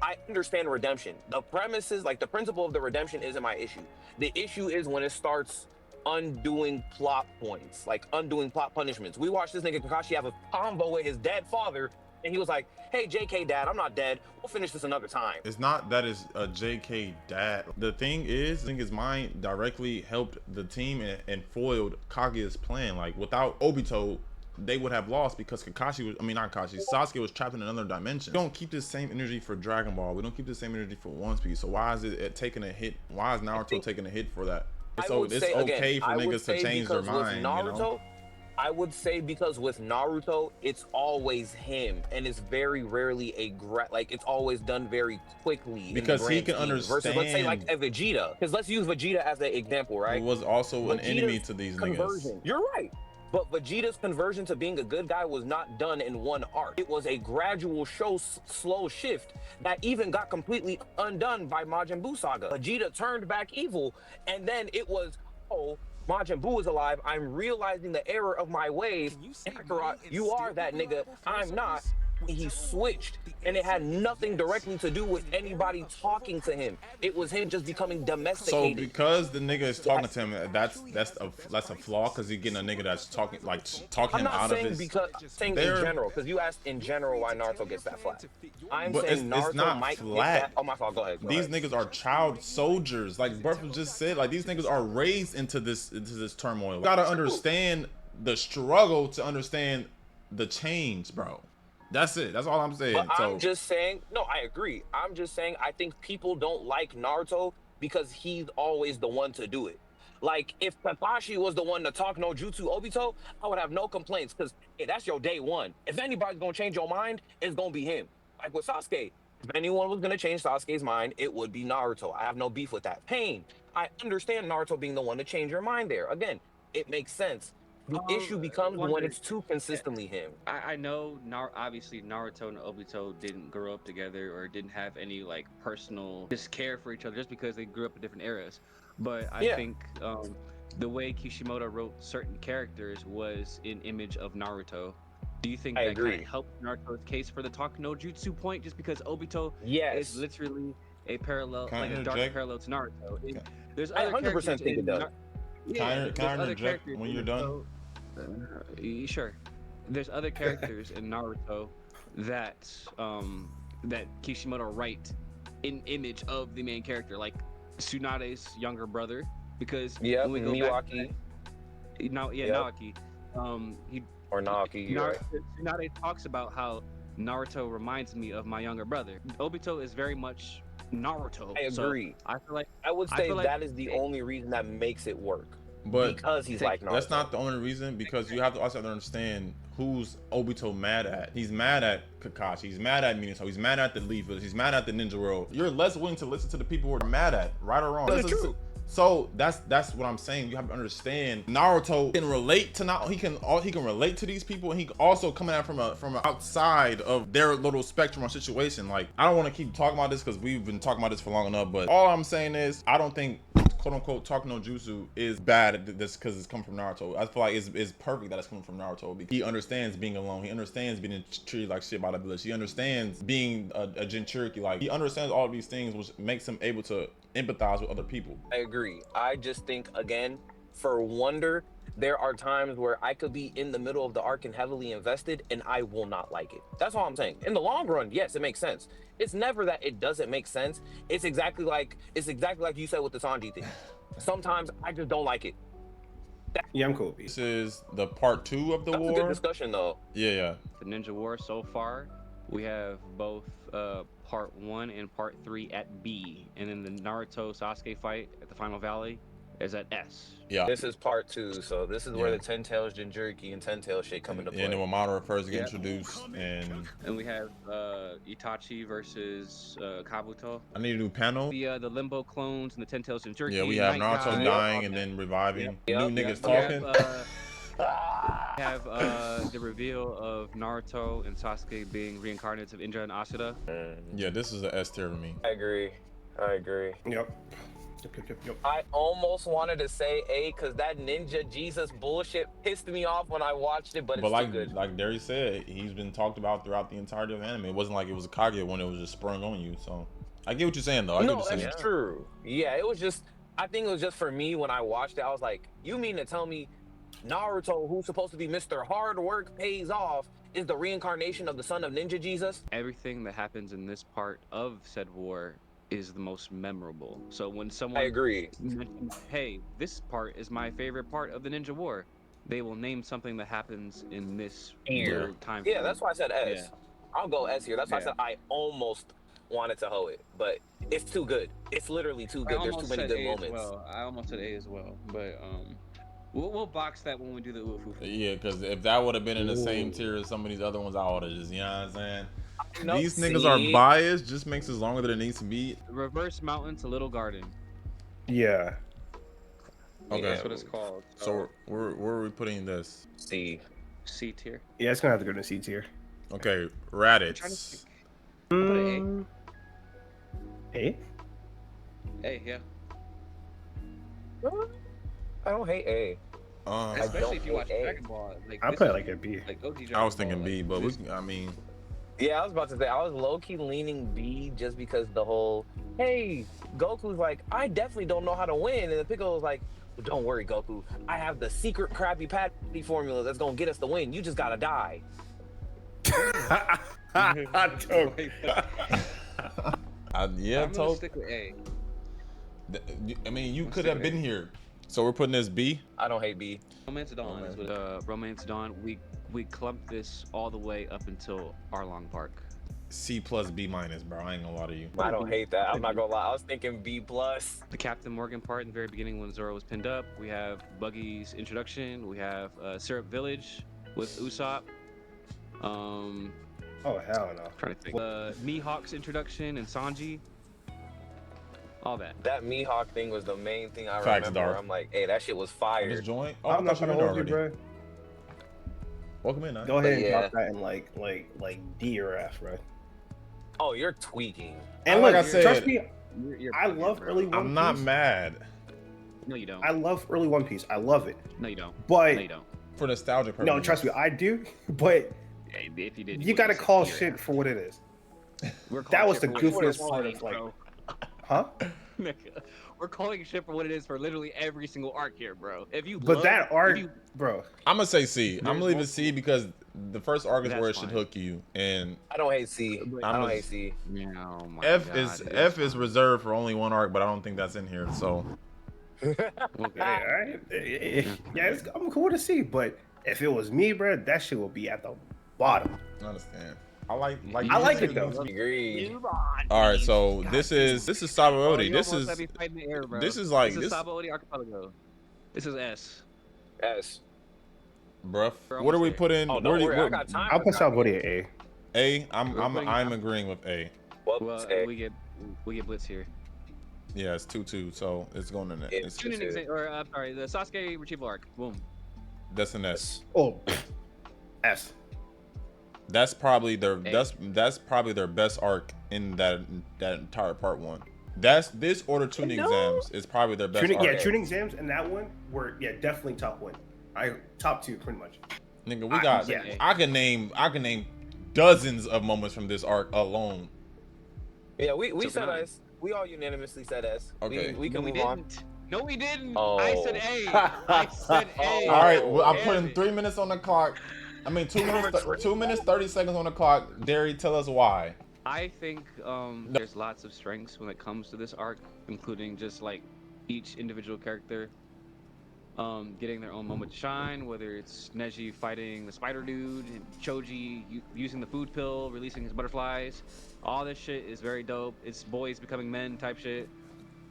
I understand redemption. The premises, like the principle of the redemption isn't my issue. The issue is when it starts undoing plot points, like undoing plot punishments. We watched this nigga Kakashi have a convo with his dead father, and he was like, hey, JK dad, I'm not dead. We'll finish this another time. It's not that it's a JK dad. The thing is, I think his mind directly helped the team and foiled Kaguya's plan. Like without Obito, they would have lost because Sasuke was trapped in another dimension. We don't keep the same energy for Dragon Ball. We don't keep the same energy for One Piece. So why is it taking a hit? Why is Naruto taking a hit for that? It's okay for niggas to change their mind, Naruto, you know? I would say because with Naruto, it's always him, and it's very rarely it's always done very quickly. Because he can understand. Versus, let's say, like a Vegeta. Because let's use Vegeta as an example, right? He was also an enemy to these niggas. You're right. But Vegeta's conversion to being a good guy was not done in one arc. It was a gradual slow shift that even got completely undone by Majin Buu Saga. Vegeta turned back evil, and then it was, oh, Majin Buu is alive. I'm realizing the error of my ways. Kakarot, you are that nigga. I'm not. he switched, and it had nothing directly to do with anybody talking to him. It was him just becoming So domesticated. because the nigga is talking to him, that's a flaw because he's getting a nigga that's talking I'm him not out of saying his. because I'm saying in general, because you asked in general why Naruto gets that flat. I'm But saying it's Naruto not might get flat. that. Oh my fault. Go ahead. These niggas are child soldiers, like Burf just said. Like these niggas are raised into this turmoil. You gotta understand the struggle to understand the change, bro. That's it. That's all I'm saying. But So I'm just saying, no, I agree. I'm just saying, I think people don't like Naruto because he's always the one to do it. Like, if Kakashi was the one to talk no jutsu Obito, I would have no complaints because, hey, that's your day one. If anybody's going to change your mind, it's going to be him. Like with Sasuke, if anyone was going to change Sasuke's mind, it would be Naruto. I have no beef with that. Pain. I understand Naruto being the one to change your mind there. Again, it makes sense. The issue becomes when it's too consistently him. I know obviously Naruto and Obito didn't grow up together or didn't have any like personal just care for each other just because they grew up in different eras. But I think the way Kishimoto wrote certain characters was an image of Naruto. Do you think that kind of helped Naruto's case for the talk no jutsu point just because Obito is literally a parallel, like a dark parallel to Naruto? There's other 100% think it does. Can I interject when you're done? Sure. There's other characters in Naruto that that Kishimoto write in image of the main character, like Tsunade's younger brother, because when we go Miwaki. Naoki. Naoki. Tsunade talks about how Naruto reminds me of my younger brother. Obito is very much Naruto. I agree. So I would say that is the only reason that makes it work. But because he's like Naruto. That's not the only reason, because you have to also understand who's Obito mad at. He's mad at Kakashi. He's mad at Minato. He's mad at the Leafers. He's mad at the Ninja World. You're less willing to listen to the people who are mad at, right or wrong. That's true. So that's what I'm saying. You have to understand Naruto can relate to he can relate to these people, and he also coming out from outside of their little spectrum or situation. Like, I don't want to keep talking about this because we've been talking about this for long enough, but all I'm saying is I don't think quote unquote talk no jutsu is bad this because it's coming from Naruto. I feel like it's perfect that it's coming from Naruto because he understands being alone. He understands being treated like shit by the village. He understands being a Jinchuriki. Like, he understands all of these things, which makes him able to empathize with other people. I agree. I just think, again, for Wonder, there are times where I could be in the middle of the arc and heavily invested and I will not like it. That's all I'm saying. In the long run, yes, it makes sense. It's never that it doesn't make sense. It's exactly like you said with the Sanji thing. Sometimes I just don't like it. Yeah, I'm cool. This is the part 2 of the war. That's a good discussion though. Yeah. The Ninja War so far, we have both part 1 and part 3 at B, and then the Naruto Sasuke fight at the Final Valley is at S. Yeah. This is part 2, so this is where the Ten Tails Jinchuriki and Ten Tails shit come into play. And then when Madara first get introduced, and we have Itachi versus Kabuto. I need a new panel. The Limbo clones and the Ten Tails Jinchuriki. Yeah, we have Naruto dying and then reviving. New niggas talking. We have the reveal of Naruto and Sasuke being reincarnates of Indra and Asura. Yeah, this is an S tier for me. I agree. Yep. I almost wanted to say A because that Ninja Jesus bullshit pissed me off when I watched it, but it's like too good. Like Derry said, he's been talked about throughout the entirety of the anime. It wasn't like it was a Kaguya when it was just sprung on you. So I get what you're saying though. That's true. Yeah, it was just, I think it was just for me when I watched it, I was like, you mean to tell me Naruto, who's supposed to be Mr. Hard Work Pays Off, is the reincarnation of the son of Ninja Jesus? Everything that happens in this part of said war is the most memorable. So when someone mentions, hey, this part is my favorite part of the Ninja War, they will name something that happens in this time. Yeah, that's why I said S. Yeah. I'll go S here. That's why I said I almost wanted to hoe it, but it's too good. It's literally too good. There's too many good moments. I almost said A as well, but we'll box that when we do the Ufu. Yeah, because if that would have been in the same tier as some of these other ones, I would have just, you know what I'm saying? These niggas are biased, just makes it longer than it needs to be. Reverse Mountain to Little Garden. Yeah. Okay. That's what it's called. So where are we putting this? C tier. Yeah, it's gonna have to go to C tier. Okay, Raditz. Put an A. A? A, yeah. I don't hate A. Especially if you watch Dragon Ball. I put it like a B. Like OG Dragon I was thinking Ball, B, but I mean, Yeah, I was about to say I was low key leaning B just because the whole hey Goku's like I definitely don't know how to win, and the Piccolo was like, well, don't worry Goku, I have the secret Krabby Patty formula that's gonna get us the win. You just gotta die. Yeah, I'm gonna stick with A. I mean, you could have been here. So we're putting this B. I don't hate B. Romance Dawn is with Romance Dawn. We clumped this all the way up until Arlong Park. C plus B minus, bro. I ain't gonna lie to you. I don't hate that. I'm not gonna lie. I was thinking B plus. The Captain Morgan part in the very beginning when Zoro was pinned up. We have Buggy's introduction. We have Syrup Village with Usopp. Oh hell no. Trying to think. Mihawk's introduction and Sanji. All that. That Mihawk thing was the main thing I Facts, remember. Dark. I'm like, hey, that shit was fire. Just join. Oh, I'm not I thought you gonna were hold you, already. bro. Welcome in. Go ahead and yeah. drop that in like D or F, bro. Oh, you're tweaking. And Like look, I said, trust me, You're I bugging, love bro. early One Piece. I'm not mad No, you don't. I love early One Piece. I love it. No, you don't. But No, you don't. for nostalgia purposes. no, trust me, I do. But Hey, if you did, you gotta call shit for what it is. That was the goofiest part of like, huh? We're calling shit for what it is for literally every single arc here, bro. If you But love, that arc, if you, bro. I'm gonna say C. I'm There's gonna leave it C because the first arc is That's where it should fine. hook you, and I don't hate C. I I'm don't a- hate C. oh my F God, is it F is fine. reserved for only one arc, but I don't think that's in here. So Okay. Hey, all right. Yeah, I'm cool to see. But if it was me, bro, that shit would be at the bottom. I understand. I like I like it, though. Agreed. All right, so this is Sabaody. This is this is like this is this, Sabaody Archipelago. This is S. S. bruh. We're What do we almost put in? Oh, Where don't do you- worry. I what- got time. I'll put for that. Sabaody at A. A. We're putting- I'm agreeing with A. Well, Well, we get Blitz here. Yeah, it's 2-2, so it's going in there. Yeah. It's, Chunin or I'm sorry, the Sasuke Retrieval Arc. Boom. that's an S. Oh, S. That's probably their A. that's probably their best arc in that entire part one. This order tuning exams is probably their best Tuning, arc. yeah, tuning exams and that one were definitely top one. Top two pretty much. Nigga, we got. yeah. I can name dozens of moments from this arc alone. Yeah, we So said nine. S. We all unanimously said S. Okay. We No, can we move on. didn't. No, we didn't. Oh. I said A. I said A. All right, well, I'm damn putting it. 3 minutes on the clock. I mean, 2 minutes 30 seconds on the clock. Derry, tell us why. I think there's lots of strengths when it comes to this arc, including just like each individual character getting their own moment to shine, whether it's Neji fighting the spider dude, and Choji using the food pill, releasing his butterflies. All this shit is very dope. It's boys becoming men type shit.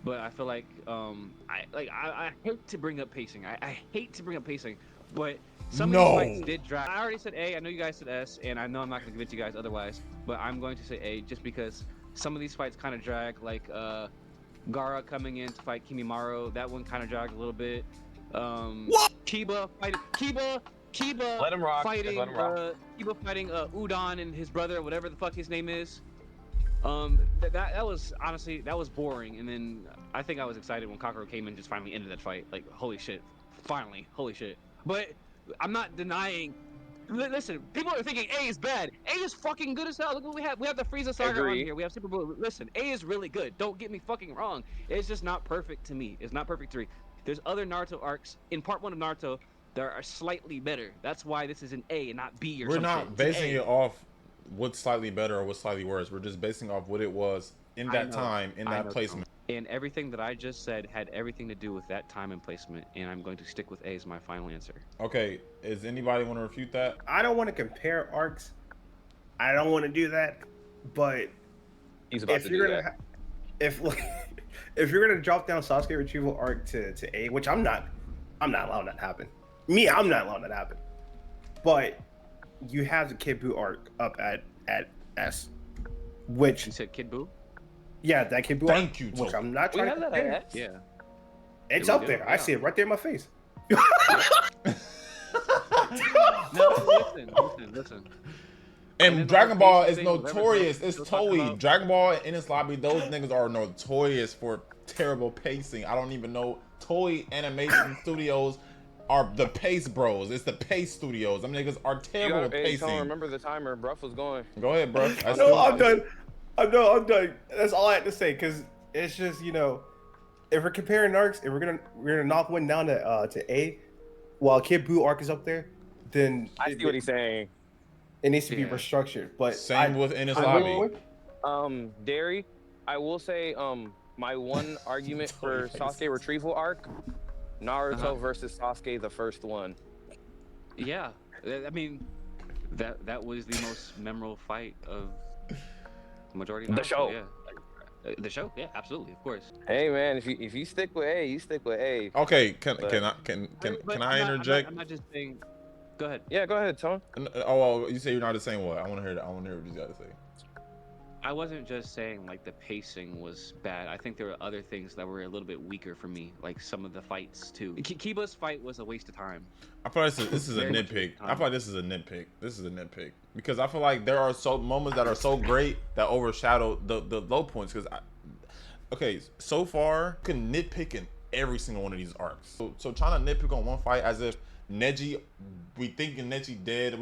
But I feel like I hate to bring up pacing. I hate to bring up pacing, but some No. of these fights did drag. I already said A. I know you guys said S, and I know I'm not going to convince you guys otherwise. But I'm going to say A just because some of these fights kind of drag. Like Gaara coming in to fight Kimimaro, that one kind of dragged a little bit. Kiba fighting Kiba Let him rock. fighting Let him rock. Kiba fighting Udon and his brother, whatever the fuck his name is. That was honestly boring, and then I think I was excited when Kakarot came in and just finally ended that fight. Like holy shit, finally, holy shit. But I'm not denying. Listen, people are thinking A is bad. A is fucking good as hell. Look what we have. We have the Frieza Saga on Agree. here. We have Super Blue. Listen, A is really good. Don't get me fucking wrong. It's just not perfect to me. It's not perfect to me. There's other Naruto arcs in part 1 of Naruto that are slightly better. That's why this is an A and not B or We're some not shit. It's an basing A. it off what's slightly better or what's slightly worse. We're just basing off what it was in I that know. time, in I that know, placement. And everything that I just said had everything to do with that time and placement, and I'm going to stick with A as my final answer. Okay, does anybody want to refute that? I don't want to compare arcs. I don't want to do that. But He's about if to do you're that. gonna, if you're gonna drop down Sasuke Retrieval arc to A, which I'm not allowing that to happen. I'm not allowing that to happen. But you have the Kid Buu arc up at S, which You said Kid Buu? that Kid Buu Thank arc, you, which Toby. I'm not We trying have to that compare. at S? Yeah. It's Yeah, we up do, there. I yeah. see it right there in my face. No, listen. And then Dragon the Ball pacing is thing, whatever notorious. Joe It's was talking Toei. about. Dragon Ball and its lobby, those niggas are notorious for terrible pacing. I don't even know. Toei Animation Studios are the Pace Bros. It's the Pace Studios. Them niggas are terrible at Hey, pacing. Tone, remember the timer. Bruff was going. Go ahead, bro. No, I'm done. I'm done. That's all I had to say, because it's just, you know, if we're comparing arcs, if we're gonna knock one down to A, while Kid Buu arc is up there, then I see what he's saying. it needs to be restructured. But same with Enies Lobby. Derry, I will say, my one argument for Sasuke Retrieval arc, Naruto versus Sasuke, the first one. Yeah, I mean, that was the most memorable fight of the majority of The Naruto, show. Yeah. The show, yeah, absolutely, of course. Hey man, if you stick with A, you stick with A. Okay, can But I interject? I'm not just saying. Go ahead. Yeah, go ahead, Tone. Oh, well, you say you're not the same. What? I want to hear that. I want to hear what you got to say. I wasn't just saying like the pacing was bad. I think there were other things that were a little bit weaker for me, like some of the fights too. Kiba's fight was a waste of time. I feel like this is a nitpick. I feel like this is a nitpick. This is a nitpick because I feel like there are so moments that are so great that overshadow the low points. Because okay, so far you can nitpick in every single one of these arcs. So trying to nitpick on one fight as if Neji, we thinking Neji dead.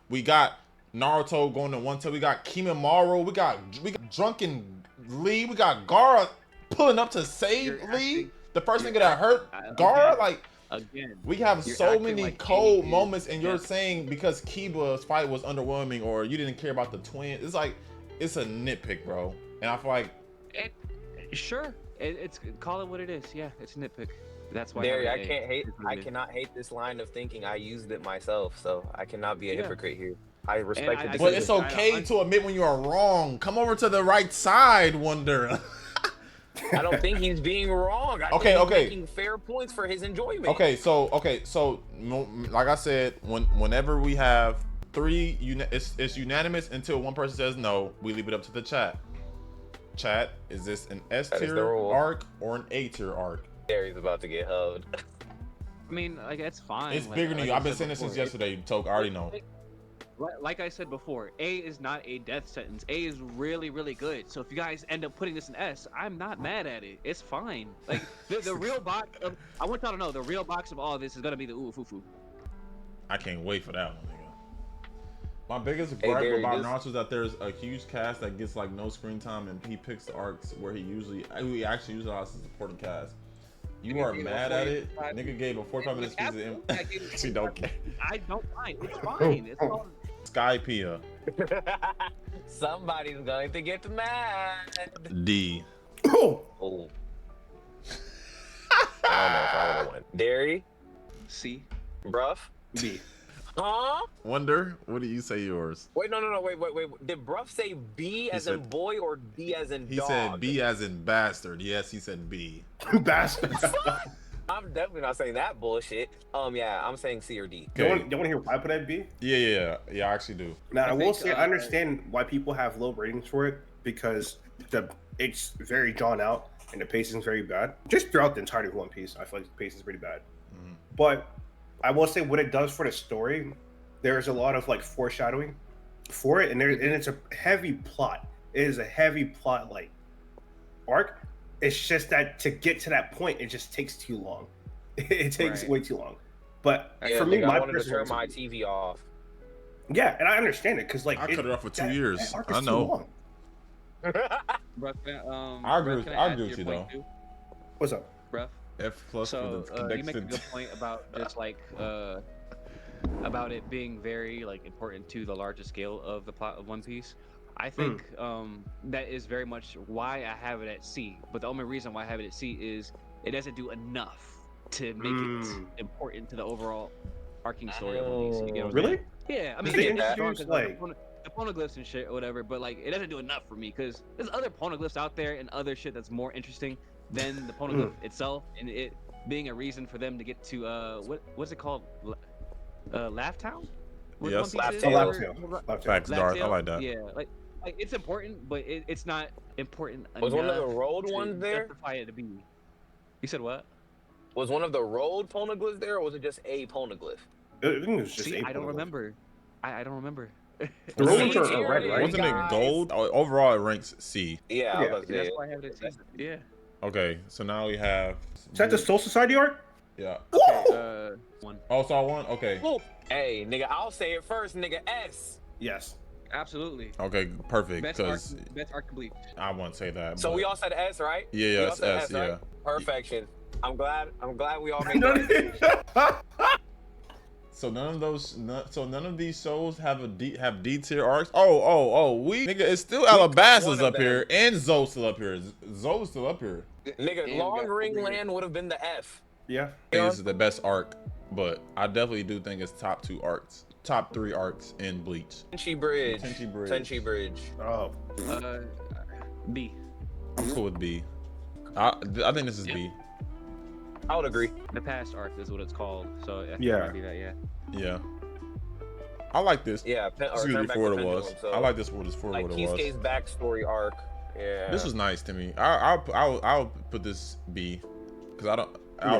We got Naruto going to one tail. We got Kimimaro. We got Drunken Lee. We got Gaara pulling up to save Lee. The first nigga that hurt Gaara. Like again, we have so many like cold moments, and you're saying because Kiba's fight was underwhelming or you didn't care about the twins. It's like it's a nitpick, bro. And I feel like sure, it's call it what it is. Yeah, it's a nitpick. That's why. Derry, I cannot hate this line of thinking. I used it myself, so I cannot be a hypocrite here. I respect it. But it's okay to admit when you are wrong. Come over to the right side, Wonder. I don't think he's being wrong. I think he's making fair points for his enjoyment. Okay, so like I said, whenever we have three, it's unanimous until one person says no. We leave it up to the chat. Chat, is this an S tier arc or an A tier arc? Derry's about to get hugged. I mean, like it's fine. It's bigger than you. I've been saying this since yesterday, Toke. I already know. Like I said before, A is not a death sentence. A is really, really good. So if you guys end up putting this in S, I'm not mad at it. It's fine. Like the real box of, I want y'all to know the real box of all this is gonna be the Ufufu. I can't wait for that one, nigga. My biggest gripe about Naruto is that there's a huge cast that gets like no screen time, and he picks the arcs where he actually utilizes the supporting cast. You are mad at it? Nigga gave a 45 minute speech. We don't care. I don't mind. It's fine. It's all. Skypiea. Somebody's going to get mad. D. Oh. I don't know if I want to win. Derry. C. Bruff. B. Huh? Wonder, what do you say yours? Wait, no. Wait. Did Bruff say B as in boy or B as in dog? He said B as in bastard. Yes, he said B. Bastard. I'm definitely not saying that bullshit. Yeah, I'm saying C or D. Okay. You want to hear why I put it at B? Yeah, I actually do. Now, I will say I understand why people have low ratings for it, because it's very drawn out and the pacing is very bad. Just throughout the entirety of One Piece, I feel like the pacing is pretty bad. Mm-hmm. But I will say what it does for the story, there's a lot of like foreshadowing for it, and it's a heavy plot. It is a heavy plot like arc. It's just that to get to that point, it just takes too long. It takes way too long. But for me, I wanted to turn my TV off. Yeah, and I understand it because like I cut it off for 2 years. I know. I agree with you though. What's up, Bruh? F plus so, for the you make a good point about just like about it being very like important to the larger scale of the plot of One Piece. I think that is very much why I have it at C. But the only reason why I have it at C is it doesn't do enough to make it important to the overall arcing story of One Piece. You get what I'm really? saying? Yeah, I mean, the poneglyphs and shit or whatever, but like it doesn't do enough for me because there's other poneglyphs out there and other shit that's more interesting than the poneglyph itself, and it being a reason for them to get to what's it called, Laugh Town? Yes, Laugh Facts, Darth. I like that. Yeah, like it's important, but it's not important enough. Was one of the road ones there? Justify it to be. You said what? Was one of the road poneglyphs there, or was it just a poneglyph? I think it was just See, I don't remember. I don't remember. The roads are red, right? Wasn't it gold? Overall, it ranks C. Yeah. That's why I have it at C. Yeah. Okay, so now we have. Is that the Soul Society arc? Yeah. Okay, one. Oh, saw one. Okay. Whoop. Hey, nigga, I'll say it first, nigga. S. Yes. Absolutely. Okay. Perfect. Best Because arc to Bleach. I wouldn't say that. So but... we all said S, right? Yeah. We Yeah. all It's said S. right? Yeah. Perfection. I'm glad we all made the right. So none of these shows have D tier arcs. Oh, we nigga, it's still Alabasta's up here and Zou's still up here. Zou's still up here. Nigga, And Long we got Ring Fullbringer. Land would have been the F. Yeah. I think this is the best arc, but I definitely do think it's top 2 arcs, top 3 arcs in Bleach. Tenchi Bridge. Tenchi Bridge. Tenchi Bridge. Oh. B. I'm cool with B. I think this is B. I would agree. The past arc is what it's called. So I think Yeah. it might be that. Yeah. Yeah. I like this. Yeah, Excuse me for what it was. I like this for like what it was. Kisuke's backstory arc. Yeah. This was nice to me. I'll put this B, because I don't.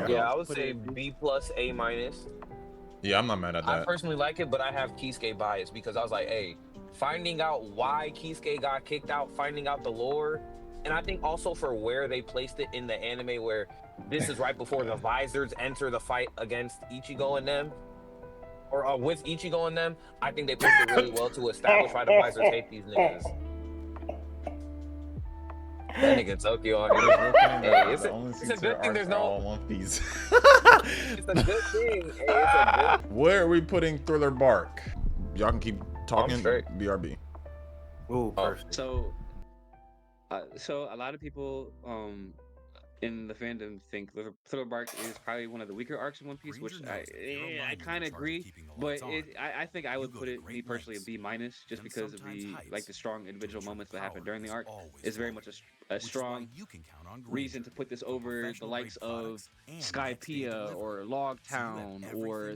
Yeah, I would say B plus A minus. Yeah, I'm not mad at I that. personally like it, but I have Kisuke bias because I was like, hey, finding out why Kisuke got kicked out, finding out the lore, and I think also for where they placed it in the anime, where this is right before the Visors enter the fight against Ichigo and them, or with Ichigo and them. I think they placed it really well to establish why the Visors hate these niggas. That nigga Tokyo on here. Hey, it's a good thing there's no One Piece. It's a good thing. Hey, it's a good. Where are we putting Thriller Bark? Y'all can keep talking. straight. BRB. Ooh, perfect. So a lot of people in the fandom think Thriller Bark is probably one of the weaker arcs in One Piece, which I kind of agree. But I think I would put it, me personally, a B minus, just because of the strong individual moments that happen during the arc. It's very much a strong reason to put this over the likes of Skypiea or Logtown or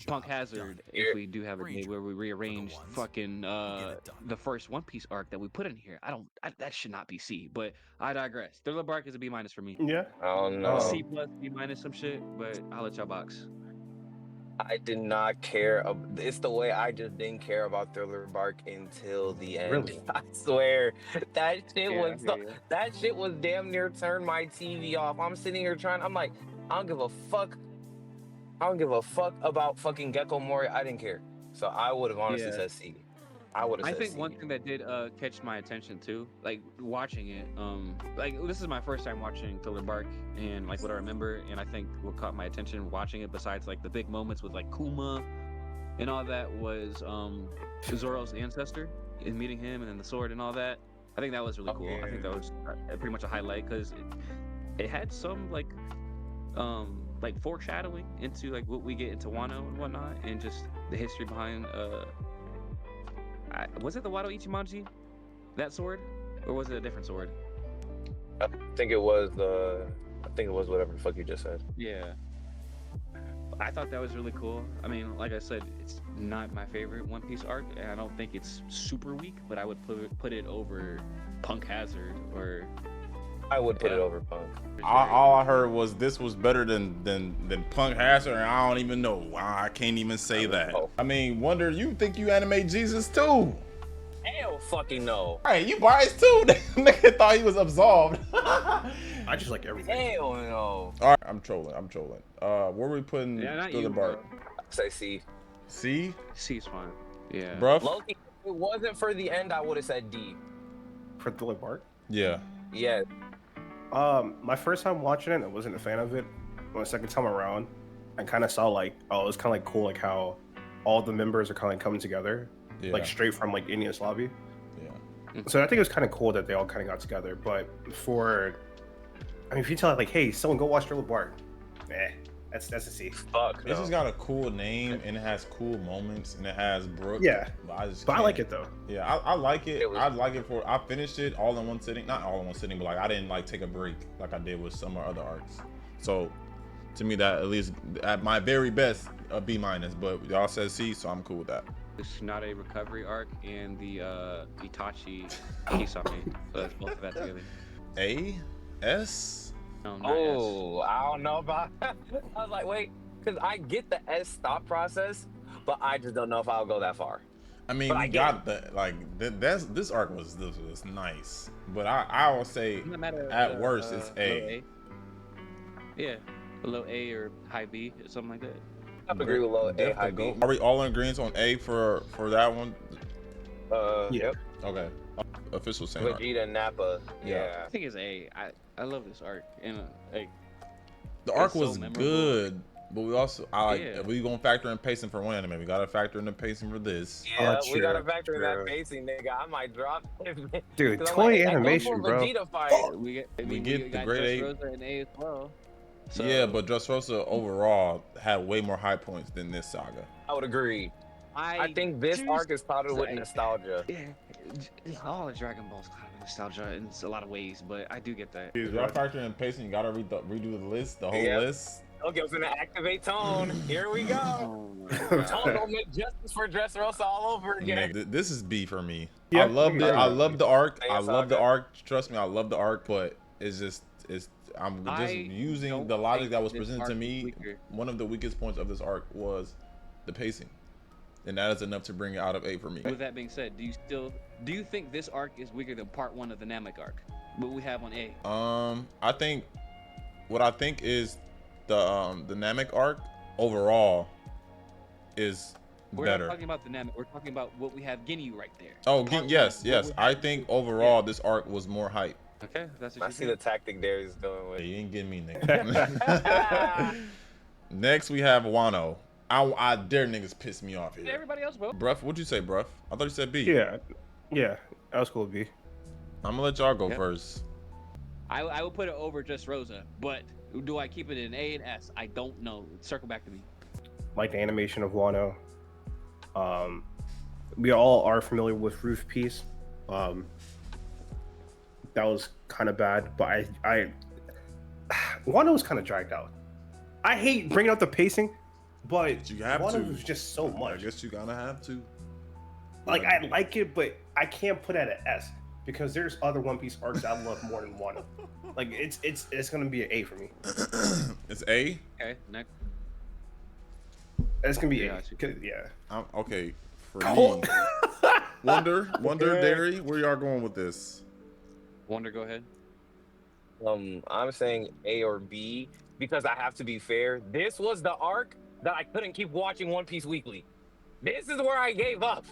Punk Hazard, if we do have a day where we rearrange fucking the first One Piece arc that we put in here. That should not be C, but I digress. Thriller Bark is a B minus for me. Yeah. I don't know. C plus, B minus some shit, but I'll let y'all box. I did not care. It's the way I just didn't care about Thriller Bark until the end. Really? I swear that shit Yeah, was I hear ya. that shit was damn near turned my TV off. I'm sitting here I'm like, I don't give a fuck. I don't give a fuck about fucking Gecko Mori. I didn't care. So I would have honestly Yeah. said C. I would have I said think C. one thing that did catch my attention too, like watching it, like this is my first time watching Thriller Bark, and like what I remember, and I think what caught my attention watching it, besides like the big moments with like Kuma and all that, was Zoro's ancestor and meeting him, and then the sword and all that. I think that was really cool. I think that was pretty much a highlight because it had some like foreshadowing into like what we get into Wano and whatnot, and just the history behind was it the Wado Ichimonji, that sword, or was it a different sword? I think it was whatever the fuck you just said. Yeah, I thought that was really cool. I mean, like I said, it's not my favorite One Piece arc, and I don't think it's super weak, but I would put it over Punk Hazard or. I would put it over Punk. All I heard was this was better than Punk Hazard, and I don't even know. I can't even say that. I mean, Wonder, you think you animate Jesus too? Hell fucking no. Hey, you biased too. Nigga thought he was absolved. I just like everything. Hell no. All right, I'm trolling. Where are we putting not Thriller you, Bark? Say C. C? C's fine. Yeah. Bruh? Loki, if it wasn't for the end, I would have said D. For Thriller Bark. Yeah. Yeah. My first time watching it, I wasn't a fan of it. My second time around, I kind of saw like, oh, it's kind of like cool, like how all the members are kind of coming together, Yeah. like straight from like India's lobby. Yeah. So I think it was kind of cool that they all kind of got together. But if you tell it like, hey, someone go watch Thriller Bark, that's a C. Fuck no. This has got a cool name, and it has cool moments, and it has Brooke. Yeah. But I like it though. Yeah, I like it. It was- I like it I finished it all in one sitting. Not all in one sitting, but like I didn't like take a break like I did with some of other arcs. So to me, that at least at my very best, a B minus. But y'all said C, so I'm cool with that. The Tsunade recovery arc and the Itachi Kisame. So that's both of that together. A, S. No, not Oh, I don't know about. I was like, wait, because I get the S thought process, but I just don't know if I'll go that far. I mean, But I we get got this arc was nice, but I will say S. No matter, at worst it's A. Yeah. A low A or high B or something like that. I agree with low A, Def high to go. B. Are we all in agreement on A for that one? Yeah. Yep. Okay. Official saying. Vegeta and Nappa. Yeah. I think it's A. I love this arc. And like, The arc it's so was memorable. good, but we also Yeah. we gonna factor in pacing for one anime. We gotta factor in the pacing for this. Yeah, we true, gotta factor in true. that pacing, nigga. I might drop. Dude, 'Cause I'm toy like, that animation, Goku bro. Vegeta fight. we get, I We mean, get we the got grade A. Dressrosa and A as well. So, Yeah, but Dressrosa overall had way more high points than this saga. I would agree. I think this arc is clouded with nostalgia. Yeah, all of Dragon Ball's kind of nostalgia in a lot of ways, but I do get that. If y'all factor in pacing, you gotta redo the list, the whole Yep. list. Okay, I was gonna activate Tone. Here we go. Oh my God. Tone gonna make justice for Dressrosa all over again. Nigga, this is B for me. Yeah, I loved it. I I agree. love the arc. Saiyan I love the Saga. arc. Trust me, I love the arc. But I'm just I using don't the logic think that was this presented arc to is me. weaker. One of the weakest points of this arc was the pacing, and that is enough to bring it out of A for me. With that being said, do you think this arc is weaker than part 1 of the Namek arc? What we have on A? I think is the Namek arc overall is We're better. not talking about the Namek. We're talking about what we have Ginyu right there. Oh, Part yes, one, yes. what we I have- think overall this arc was more hype. Okay, that's what I you see the think. tactic there he's going with. Hey, you ain't getting me, nigga. Next we have Wano. I dare niggas piss me off here. Everybody else, bro. Bruff, what'd you say, Bruff? I thought you said B. Yeah. Yeah. That was cool, B. I'm gonna let y'all go Yep. first. I would put it over just Rosa, but do I keep it in A and S? I don't know. Circle back to me. Like the animation of Wano. We all are familiar with Roof Piece. That was kind of bad, but I Wano was kind of dragged out. I hate bringing up the pacing, but You have Wano to. was just so I much. guess you gotta have to. Like I like it, but I can't put it at S because there's other One Piece arcs I love more than Wano. Like it's gonna be an A for me. It's A. Okay, next. It's gonna be Yeah, I A. see. 'Cause- Yeah. Okay. For Oh. me, Wonder, Dairy. Where y'all going with this? Wonder, go ahead. I'm saying A or B because I have to be fair. This was the arc that I couldn't keep watching One Piece weekly. This is where I gave up.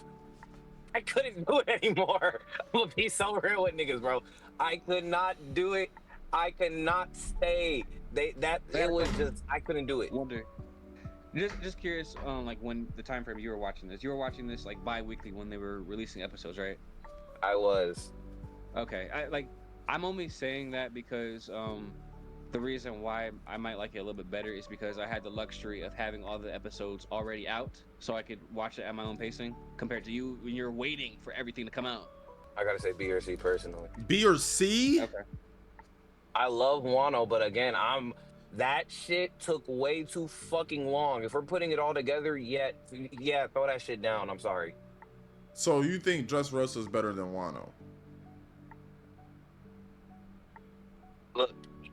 I couldn't do it anymore. I'm gonna be so real with niggas, bro. I could not do it. I could not stay. It was just I couldn't do it. Wonder. Just curious, like when the time frame you were watching this like bi-weekly when they were releasing episodes, right? I was. Okay, I'm only saying that because the reason why I might like it a little bit better is because I had the luxury of having all the episodes already out, so I could watch it at my own pacing, compared to you when you're waiting for everything to come out. I gotta say B or C personally. B or C? Okay. I love Wano, but again, that shit took way too fucking long. If we're putting it all together, yeah, throw that shit down. I'm sorry. So you think Dressrosa is better than Wano? Look,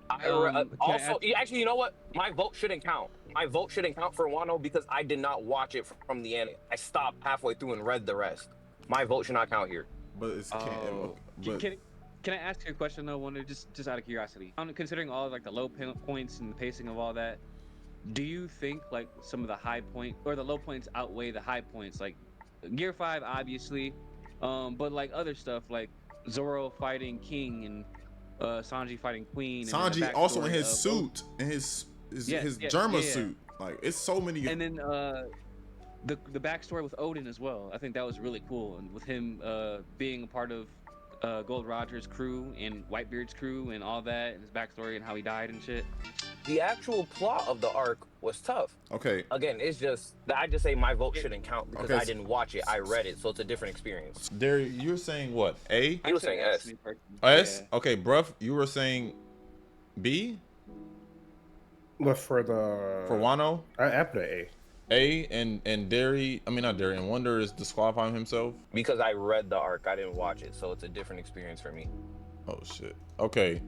actually, you know what? My vote shouldn't count. My vote shouldn't count for Wano because I did not watch it from the end. I stopped halfway through and read the rest. My vote should not count here. But it's Can I ask you a question though, Wonder? Just out of curiosity, considering all like the low points and the pacing of all that, do you think like some of the high point or the low points outweigh the high points? Like Gear 5, obviously, but like other stuff like Zoro fighting King and Sanji fighting Queen. And Sanji also in his suit, in his Germa suit. Like it's so many. And then the backstory with Odin as well. I think that was really cool, and with him being a part of Gold Roger's crew and Whitebeard's crew and all that, and his backstory and how he died and shit. The actual plot of the arc was tough. Okay. Again, it's just I just say my vote shouldn't count because Okay. I didn't watch it. I read it, so it's a different experience. There, you're saying what? A? You were saying S. Me personally. S? Yeah. Okay, bruv, you were saying B But for Wano? I put an A. A and Derry, I mean not Derry, and Wonder is disqualifying himself. Because I read the arc, I didn't watch it, so it's a different experience for me. Oh shit. Okay.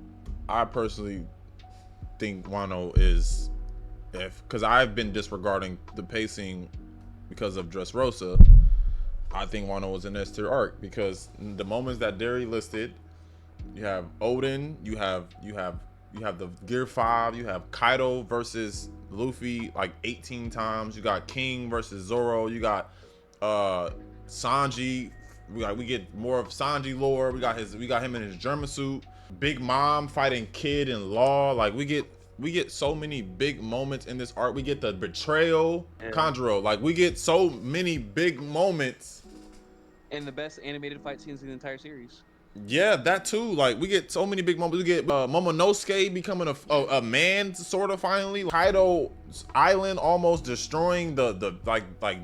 I personally think Wano is because I've been disregarding the pacing because of Dressrosa. I think Wano was an S tier arc because the moments that Derry listed, you have Odin, you have You have the Gear 5. You have Kaido versus Luffy like 18 times. You got King versus Zoro. You got Sanji. We get more of Sanji lore. We got him in his German suit. Big Mom fighting Kid and Law. Like we get so many big moments in this arc. We get the betrayal, Conjuro. Like we get so many big moments. And the best animated fight scenes in the entire series. Yeah, that too. Like we get so many big moments. We get Momonosuke becoming a man, sort of finally. Kaido's island almost destroying the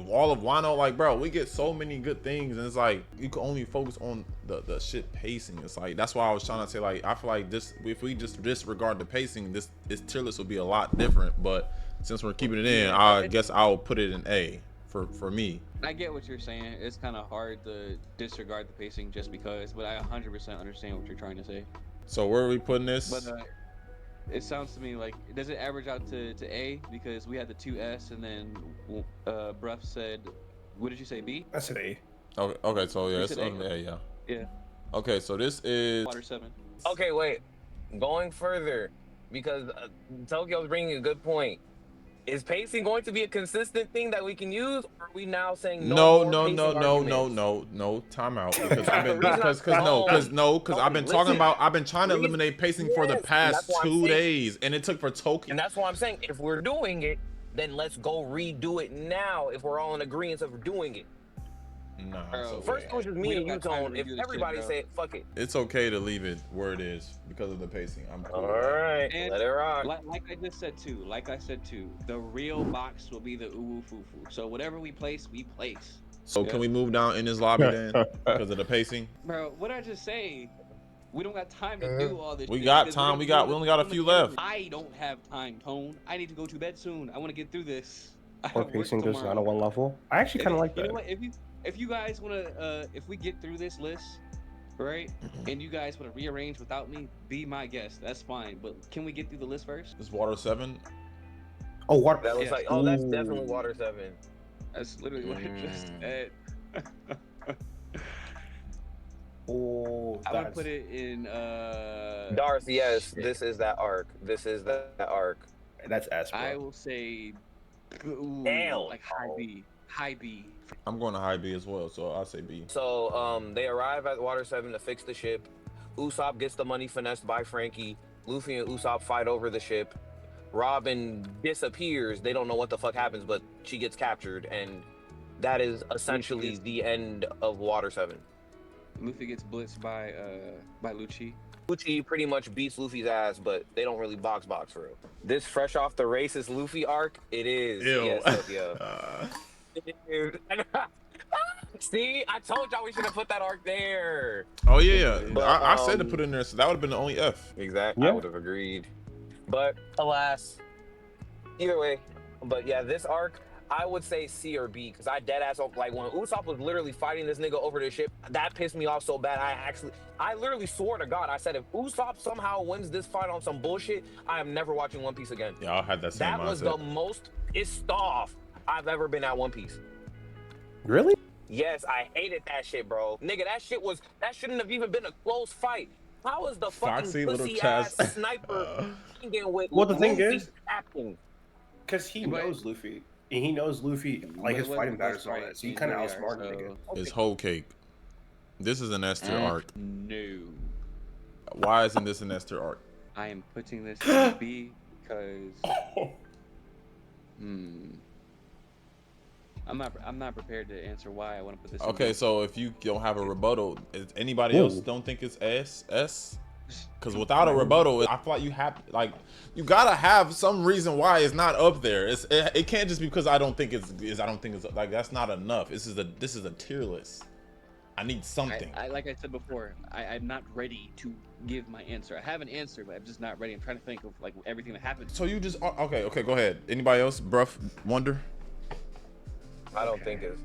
wall of Wano. Like, bro, we get so many good things, and it's like you can only focus on the shit pacing. It's like that's why I was trying to say, like, I feel like this, if we just disregard the pacing, this tier list will be a lot different. But since we're keeping it in, I guess I'll put it in A for me. I get what you're saying. It's kind of hard to disregard the pacing just because, but I 100% understand what you're trying to say. So where are we putting this? But it sounds to me like, does it average out to A? Because we had the 2S, and then Bruff said, what did you say, B? I said A. Okay, so yeah, it's A, on A, yeah. Yeah. Okay, so this is Water 7. Okay, wait. Going further, because Tokyo's bringing a good point. Is pacing going to be a consistent thing that we can use, or are we now saying no, time out, because I've been because I've been talking about, I've been trying to eliminate pacing for the past 2 days, and it took for Tokyo. And that's why I'm saying, if we're doing it, then let's go redo it now. If we're all in agreement of doing it. Nah, okay. First it was just me and you, Tone. If everybody say it, fuck it. It's okay to leave it where it is because of the pacing. I'm cool. All right, let it rock. Like I just said too, the real box will be the uwu fufu. So whatever we place, we place. So can we move down in this lobby then because of the pacing? Bro, what I just say? We don't got time to do all this. We got time. We only got a few left. I don't have time, Tone. I need to go to bed soon. I want to get through this. Or pacing goes down to one level. I actually kind of like that. You know what? If you guys want to, if we get through this list, right, and you guys want to rearrange without me, be my guest. That's fine. But can we get through the list first? This Water 7. Oh, Water. That was like, oh, that's definitely Water 7. That's literally what I just said. Oh, I'm gonna put it in. Darth, yes, this is that arc. This is that arc. That's S. Bro. I will say, damn, like high B. High B. I'm going to high B as well, so I'll say B. So they arrive at Water 7 to fix the ship. Usopp gets the money finessed by Frankie. Luffy and Usopp fight over the ship. Robin disappears. They don't know what the fuck happens, but she gets captured, and that is essentially the end of Water 7. Luffy gets blitzed by Lucci. Lucci pretty much beats Luffy's ass, but they don't really box for real. This fresh off the racist Luffy arc, it is. Ew. Yes, yeah. See, I told y'all we should have put that arc there. Oh yeah, but, I said to put it in there, so that would have been the only F. Exactly, yeah. I would have agreed. But alas, either way. But yeah, this arc, I would say C or B, because I dead ass like when Usopp was literally fighting this nigga over the ship, that pissed me off so bad. I literally swore to God, I said if Usopp somehow wins this fight on some bullshit, I am never watching One Piece again. Yeah, I had that same mindset. That was the most pissed off I've ever been at One Piece. Really? Yes, I hated that shit, bro. Nigga, that shouldn't have even been a close fight. How is the fucking pussy ass sniper with well, the thing Luffy is, acting? Because he knows Luffy. And he knows Luffy, like his fighting patterns and all that. So he kind of outsmarted the nigga. It's whole cake. This is an S tier arc. No. Why isn't this an S tier arc? I am putting this in B because I'm not prepared to answer why I want to put this. Okay, so if you don't have a rebuttal, is anybody else don't think it's S? Because without a rebuttal, I feel like you gotta have some reason why it's not up there. It can't just be because I don't think it's like that's not enough. This is a tier list. I need something. Like I said before, I'm not ready to give my answer. I have an answer, but I'm just not ready. I'm trying to think of like everything that happened. So you just okay, go ahead. Anybody else? Bruff, Wonder. I don't think it's.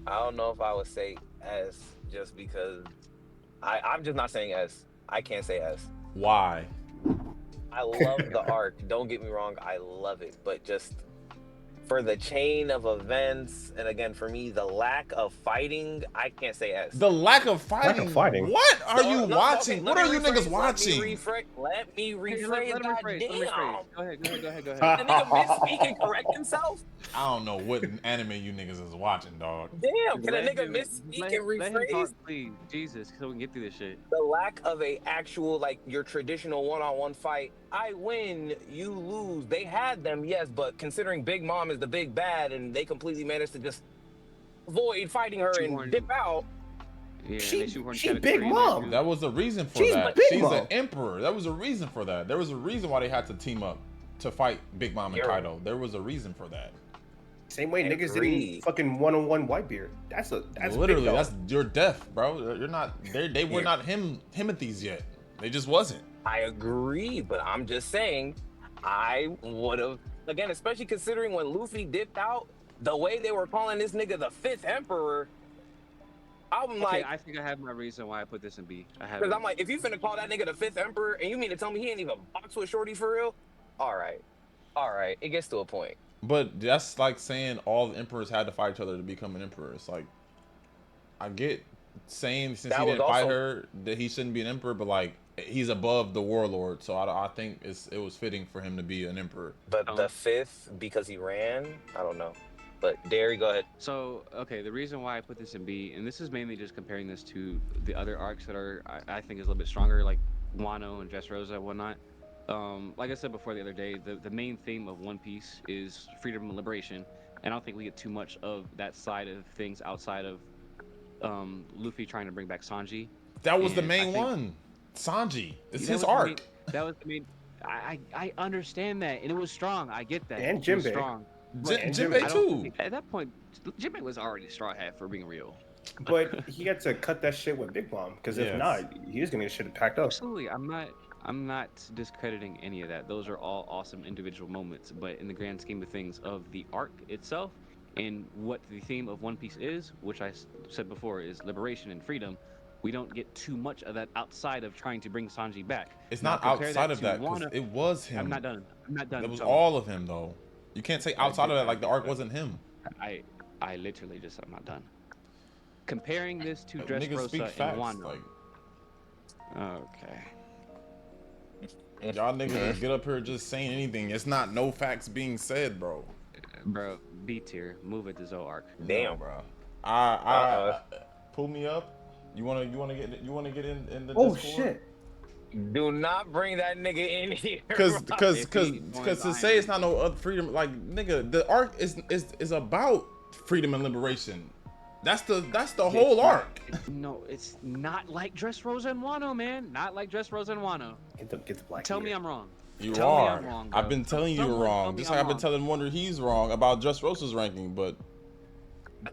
I don't know if I would say S just because I'm just not saying S. I can't say S. Why? I love the arc. Don't get me wrong. I love it, but just for the chain of events, and again for me, the lack of fighting, I can't say S. The lack of fighting. What are you watching? Okay, what are you niggas watching? Let me rephrase. Let him rephrase. Go ahead. The nigga misspeak and correct himself. I don't know what anime you niggas is watching, dog. Damn, can a nigga misspeak and rephrase? Let him talk, please. Jesus, so we can get through this shit. The lack of a actual, like, your traditional one-on-one fight. I win, you lose. They had them, yes, but considering Big Mom is the big bad and they completely managed to just avoid fighting her and dip out. Yeah, she Big Mom. That was the reason for that. She's an emperor. That was a reason for that. There was a reason why they had to team up to fight Big Mom and Kaido. There was a reason for that. Same way niggas didn't fucking one-on-one Whitebeard. That's literally that's you're deaf, bro. You're not. They were not Himothy's yet. They just wasn't. I agree, but I'm just saying, I would have, again, especially considering when Luffy dipped out, the way they were calling this nigga the 5th Emperor, I'm like... I think I have my reason why I put this in B. Because I'm like, if you finna call that nigga the 5th Emperor, and you mean to tell me he ain't even box with Shorty for real? All right, it gets to a point. But that's like saying all the emperors had to fight each other to become an emperor. It's like, I get saying since he didn't fight her that he shouldn't be an emperor, but like, he's above the warlord, so I think it was fitting for him to be an emperor. But the 5th because he ran, I don't know. But Derry, go ahead. So okay, the reason why I put this in B, and this is mainly just comparing this to the other arcs that are I think is a little bit stronger, like Wano and Dressrosa and whatnot. Like I said before the other day, the main theme of One Piece is freedom and liberation, and I don't think we get too much of that side of things outside of Luffy trying to bring back Sanji. That was the main one. Sanji, it's his arc. That was the main. I understand that, and it was strong. I get that. And Jinbei. Strong. Jinbei too. At that point, Jinbei was already straw hat for being real. But he had to cut that shit with Big Mom, because if not, he was gonna get shit packed up. Absolutely, I'm not discrediting any of that. Those are all awesome individual moments, but in the grand scheme of things, of the arc itself and what the theme of One Piece is, which I said before is liberation and freedom. We don't get too much of that outside of trying to bring Sanji back. It's not outside of that, because it was him. I'm not done. It was all of him, though. You can't say outside of that, like the arc wasn't him. I literally just, I'm not done. Comparing this to Dressrosa and Wano. Like, okay. Y'all niggas get up here just saying anything. It's not no facts being said, bro. Bro, B tier. Move it to Zou Arc. Damn, bro. I pull me up. You wanna get in the Discord? Shit. Do not bring that nigga in here. Cause to say it's not no other freedom, like nigga, the arc is about freedom and liberation. That's the whole arc. No, it's not like Dressrosa and Wano, man. Not like Dressrosa and Wano. Get the black. Tell me I'm wrong. You Tell are. me I'm wrong, bro. I've been telling you you're wrong. Just like I've been telling Wonder he's wrong about Dressrosa's ranking, but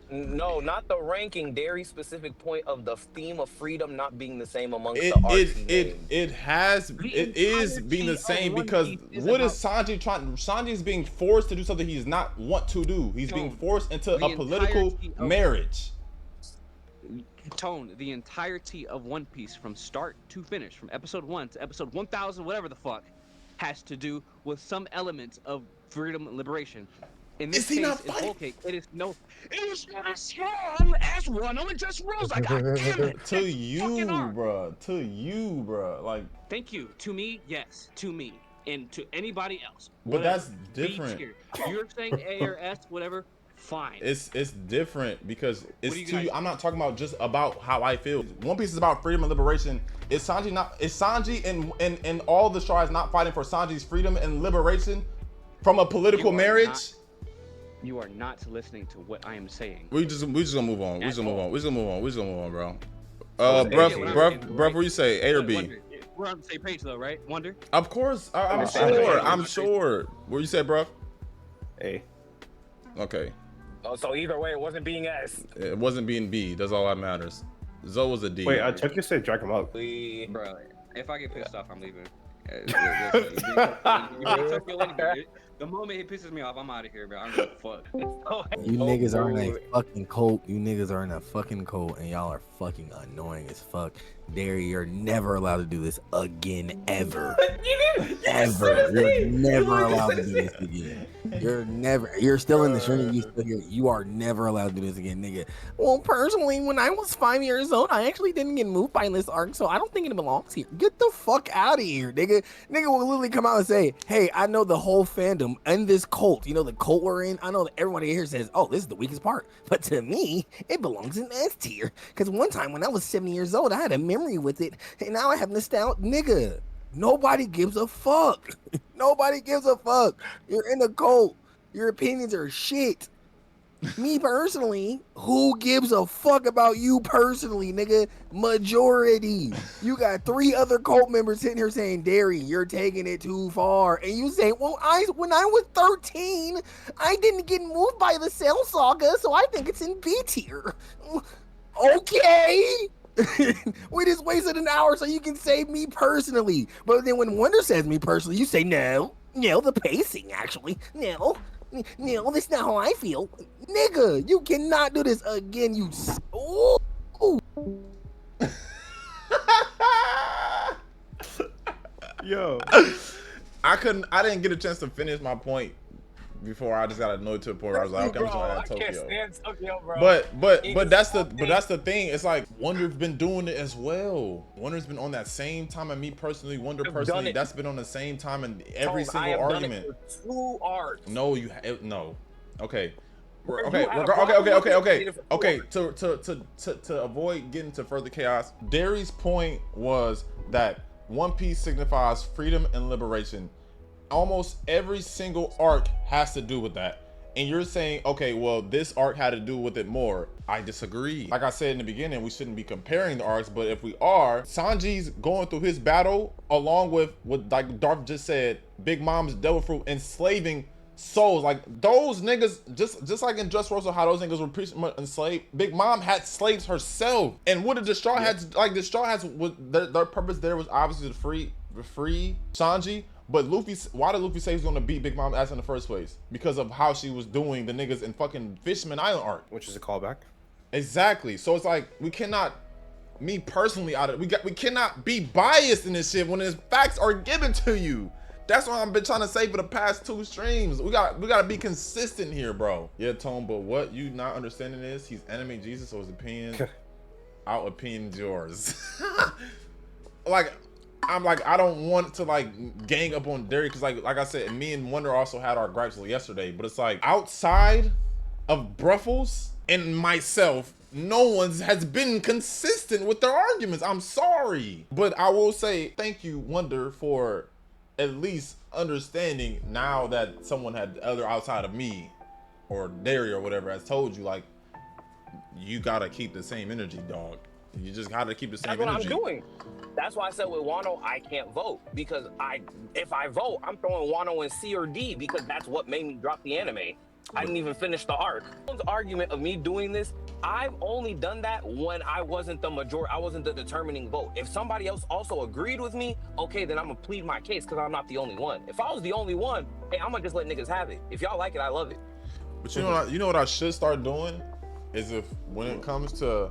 no, not the ranking. Derry's specific point of the theme of freedom not being the same amongst the arcs. It is being the same because what is Sanji trying? Sanji is being forced to do something he does not want to do. He's being forced into a political marriage. Tone, the entirety of One Piece from start to finish, from episode 1 to episode 1000, whatever the fuck, has to do with some elements of freedom and liberation. In this case, in Whole Cake, it is not as strong as Wano and Dressrosa. God damn it! To you, bro. Like, thank you. To me, yes. To me, and to anybody else. But that's different. You're saying A or S, whatever. Fine. It's different because it's to you. I'm not talking about just about how I feel. One Piece is about freedom and liberation. Is Sanji and all the Stars not fighting for Sanji's freedom and liberation from a political marriage? You are not listening to what I am saying. We just gonna move on. We just gonna move on, bro. Bruh, what you say? A or B? We're on the same page though, right? Wonder? Of course. I'm sure. What you say, bruh? A. Okay. Oh, so either way, it wasn't being S. It wasn't being B. That's all that matters. Zou was a D. Wait, I took you said drag him out. Bro, if I get pissed off, I'm leaving. The moment he pisses me off, I'm out of here, bro. I don't give a fuck. You niggas are in a fucking cult. You niggas are in a fucking cult, and y'all are fucking annoying as fuck. Derry, you're never allowed to do this again, ever. Ever. You're never allowed to do this again. You're still in the stream. You still here. You are never allowed to do this again, nigga. Well, personally, when I was 5 years old, I actually didn't get moved by this arc, so I don't think it belongs here. Get the fuck out of here, nigga. Nigga will literally come out and say, hey, I know the whole fandom and this cult. You know the cult we're in? I know that everybody here says, oh, this is the weakest part. But to me, it belongs in S tier. Because one time when I was 7 years old, I had a memory with it, and now I have nostalgia. Nigga, nobody gives a fuck. Nobody gives a fuck. You're in a cult. Your opinions are shit. Me personally, who gives a fuck about you personally, nigga? Majority. You got 3 other cult members sitting here saying, Derry, you're taking it too far. And you say, well, when I was 13, I didn't get moved by the Cell Saga, so I think it's in B tier. Okay. We just wasted an hour so you can say me personally. But then when Wonder says me personally, you say, no, the pacing, actually. No, that's not how I feel. Nigga, you cannot do this again, you... Ooh. Yo. I didn't get a chance to finish my point before I just got annoyed to the point where I was like, okay, I'm just gonna add Tokyo. I can't stand Tokyo, bro. But that's the thing. It's like Wonder's been doing it as well. Wonder's been on that same time, and me personally, Wonder personally, that's been on the same time in every single argument. Done it for 2 arcs. No, no. Okay. Okay. To avoid getting to further chaos, Derry's point was that One Piece signifies freedom and liberation. Almost every single arc has to do with that. And you're saying, okay, well, this arc had to do with it more. I disagree. Like I said in the beginning, we shouldn't be comparing the arcs, but if we are, Sanji's going through his battle along with what, like Darth just said, Big Mom's devil fruit enslaving souls. Like those niggas, just like in Just Rosa, how those niggas were pretty much enslaved. Big Mom had slaves herself. And what did the Straw Hats, like the Straw Hats, their purpose there was obviously to free Sanji. But Luffy, why did Luffy say he was gonna beat Big Mom ass in the first place? Because of how she was doing the niggas in fucking Fishman Island arc. Which is a callback. Exactly. So it's like, we cannot, me personally, we cannot be biased in this shit when the facts are given to you. That's what I've been trying to say for the past 2 streams. We gotta be consistent here, bro. Yeah, Tone, but what you not understanding is he's anime Jesus, so his opinions, our opinion's yours. I don't want to like gang up on Derry because like I said, me and Wonder also had our gripes yesterday, but it's like outside of Bruffles and myself, no one has been consistent with their arguments. I'm sorry, but I will say thank you, Wonder, for at least understanding now that someone had other outside of me or Derry or whatever has told you, like, you gotta keep the same energy, dog. You just gotta keep the same energy. That's what I'm doing. That's why I said with Wano, I can't vote because if I vote, I'm throwing Wano in C or D because that's what made me drop the anime. I didn't even finish the arc. The argument of me doing this, I've only done that when I wasn't the majority, I wasn't the determining vote. If somebody else also agreed with me, okay, then I'm gonna plead my case because I'm not the only one. If I was the only one, hey, I'm gonna just let niggas have it. If y'all like it, I love it. But you know what I should start doing is, if when it comes to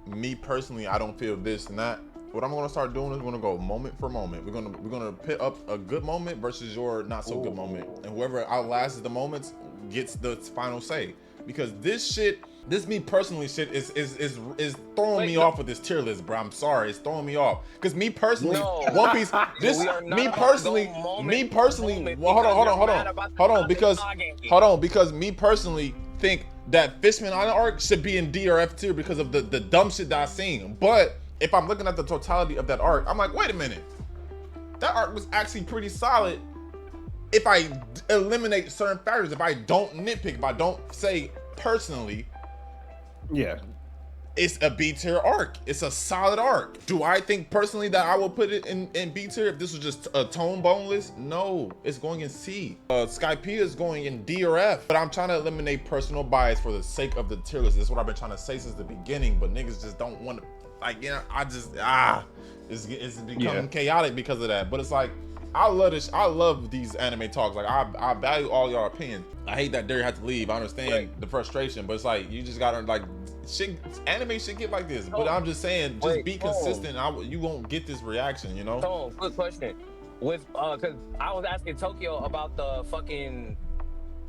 me personally, I don't feel this and that. What I'm gonna start doing is we're gonna go moment for moment. We're gonna pit up a good moment versus your not so good moment, and whoever outlasts the moments gets the final say. Because this me personally shit is throwing me off with this tier list, bro. I'm sorry, it's throwing me off. Because me personally, One Piece, me personally. Well, hold on, because me personally think that Fishman Island arc should be in D or F tier because of the dumb shit that I seen. But if I'm looking at the totality of that arc, I'm like, wait a minute, that arc was actually pretty solid. If I eliminate certain factors, if I don't nitpick, if I don't say personally, yeah, it's a B tier arc. It's a solid arc. Do I think personally that I will put it in B tier if this was just a tone boneless? No, it's going in C. Skypiea is going in D or F. But I'm trying to eliminate personal bias for the sake of the tier list. That's what I've been trying to say since the beginning. But niggas just don't want to, like, you know, it's becoming chaotic because of that. But it's like, I love this. I love these anime talks. Like I value all y'all opinions. I hate that Derry had to leave. I understand the frustration, but it's like you just gotta like shit. Anime should get like this. But I'm just saying, just be consistent. You won't get this reaction. You know. So, good question. With because I was asking Tokyo about the fucking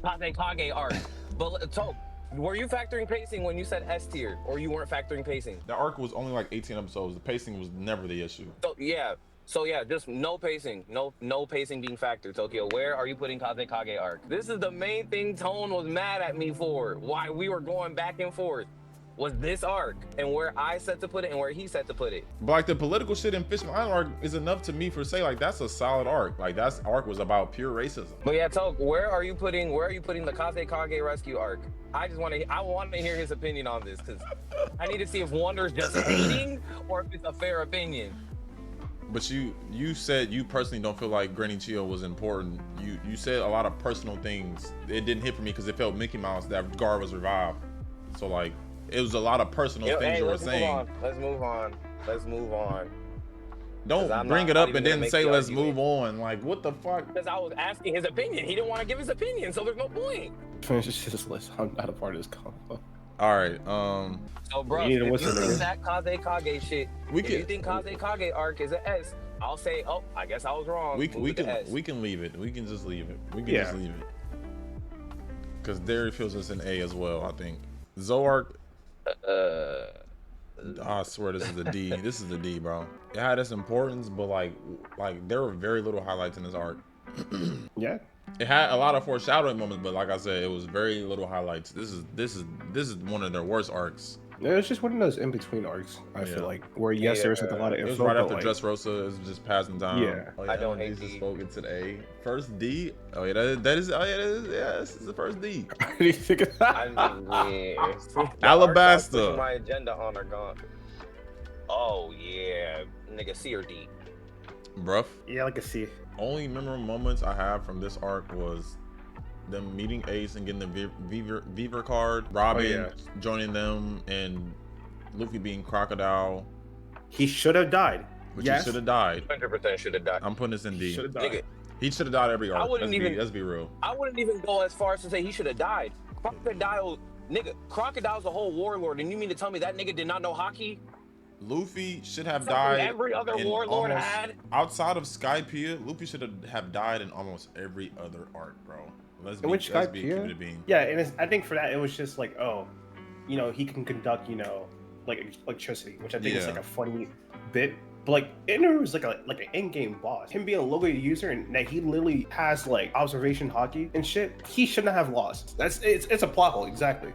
Kazekage arc, but were you factoring pacing when you said S tier, or you weren't factoring pacing? The arc was only like 18 episodes. The pacing was never the issue. So yeah, just no pacing, no pacing being factored. Tokyo, where are you putting Kazekage arc? This is the main thing Tone was mad at me for. Why we were going back and forth was this arc and where I said to put it and where he said to put it. But like the political shit in Fishman Island arc is enough to me for say like that's a solid arc. Like that arc was about pure racism. But yeah, Toke, where are you putting the Kazekage rescue arc? I want to hear his opinion on this because I need to see if Wonder's just hating or if it's a fair opinion. But you said you personally don't feel like Granny Chio was important. You said a lot of personal things. It didn't hit for me because it felt Mickey Mouse that Gar was revived. So like it was a lot of personal things you were saying. Let's move on. Don't bring it up and then say let's move on. Like what the fuck? Because I was asking his opinion. He didn't want to give his opinion, so there's no point. Finish this list. I'm not a part of this combo. All right. So bro, if you think that Kazekage shit, if you think Kazekage arc is an S, I'll say, oh, I guess I was wrong. We can leave it. We can just leave it. Just leave it. Because Derry feels it's an A as well, I think. Zou Arc. I swear this is a D. This is a D, bro. It had its importance, but like there were very little highlights in this arc. Yeah. It had a lot of foreshadowing moments, but like I said, it was very little highlights. This is one of their worst arcs. Yeah, it's just one of those in between arcs. I feel like where there was like a lot of info. It was right after Dressrosa. It was just passing time. Yeah. Oh, I don't hate D. Spoken to the A. First D. Oh yeah, that is. Oh yeah, this is the first D. Alabasta. My agenda on are gone. Oh yeah, nigga, C or D. Bruh. Yeah, like a C. Only memorable moments I have from this arc was them meeting Ace and getting the Viver card, Robin joining them, and Luffy being Crocodile. He should have died. But he should have died. 100% should have died. I'm putting this in D. Nigga, he should have died every arc. Let's be real. I wouldn't even go as far as to say he should have died. Crocodile's a whole warlord, and you mean to tell me that nigga did not know hockey? Luffy should have died. Every other warlord had. Outside of Skypiea, Luffy should have died in almost every other arc, bro. Let's be a being. Yeah, and I think for that it was just like, oh, he can conduct, like electricity, which I think is like a funny bit. But like, Inu was like an in-game boss. Him being a low-grade user and that he literally has like observation hockey and shit. He shouldn't have lost. It's a plot hole, exactly.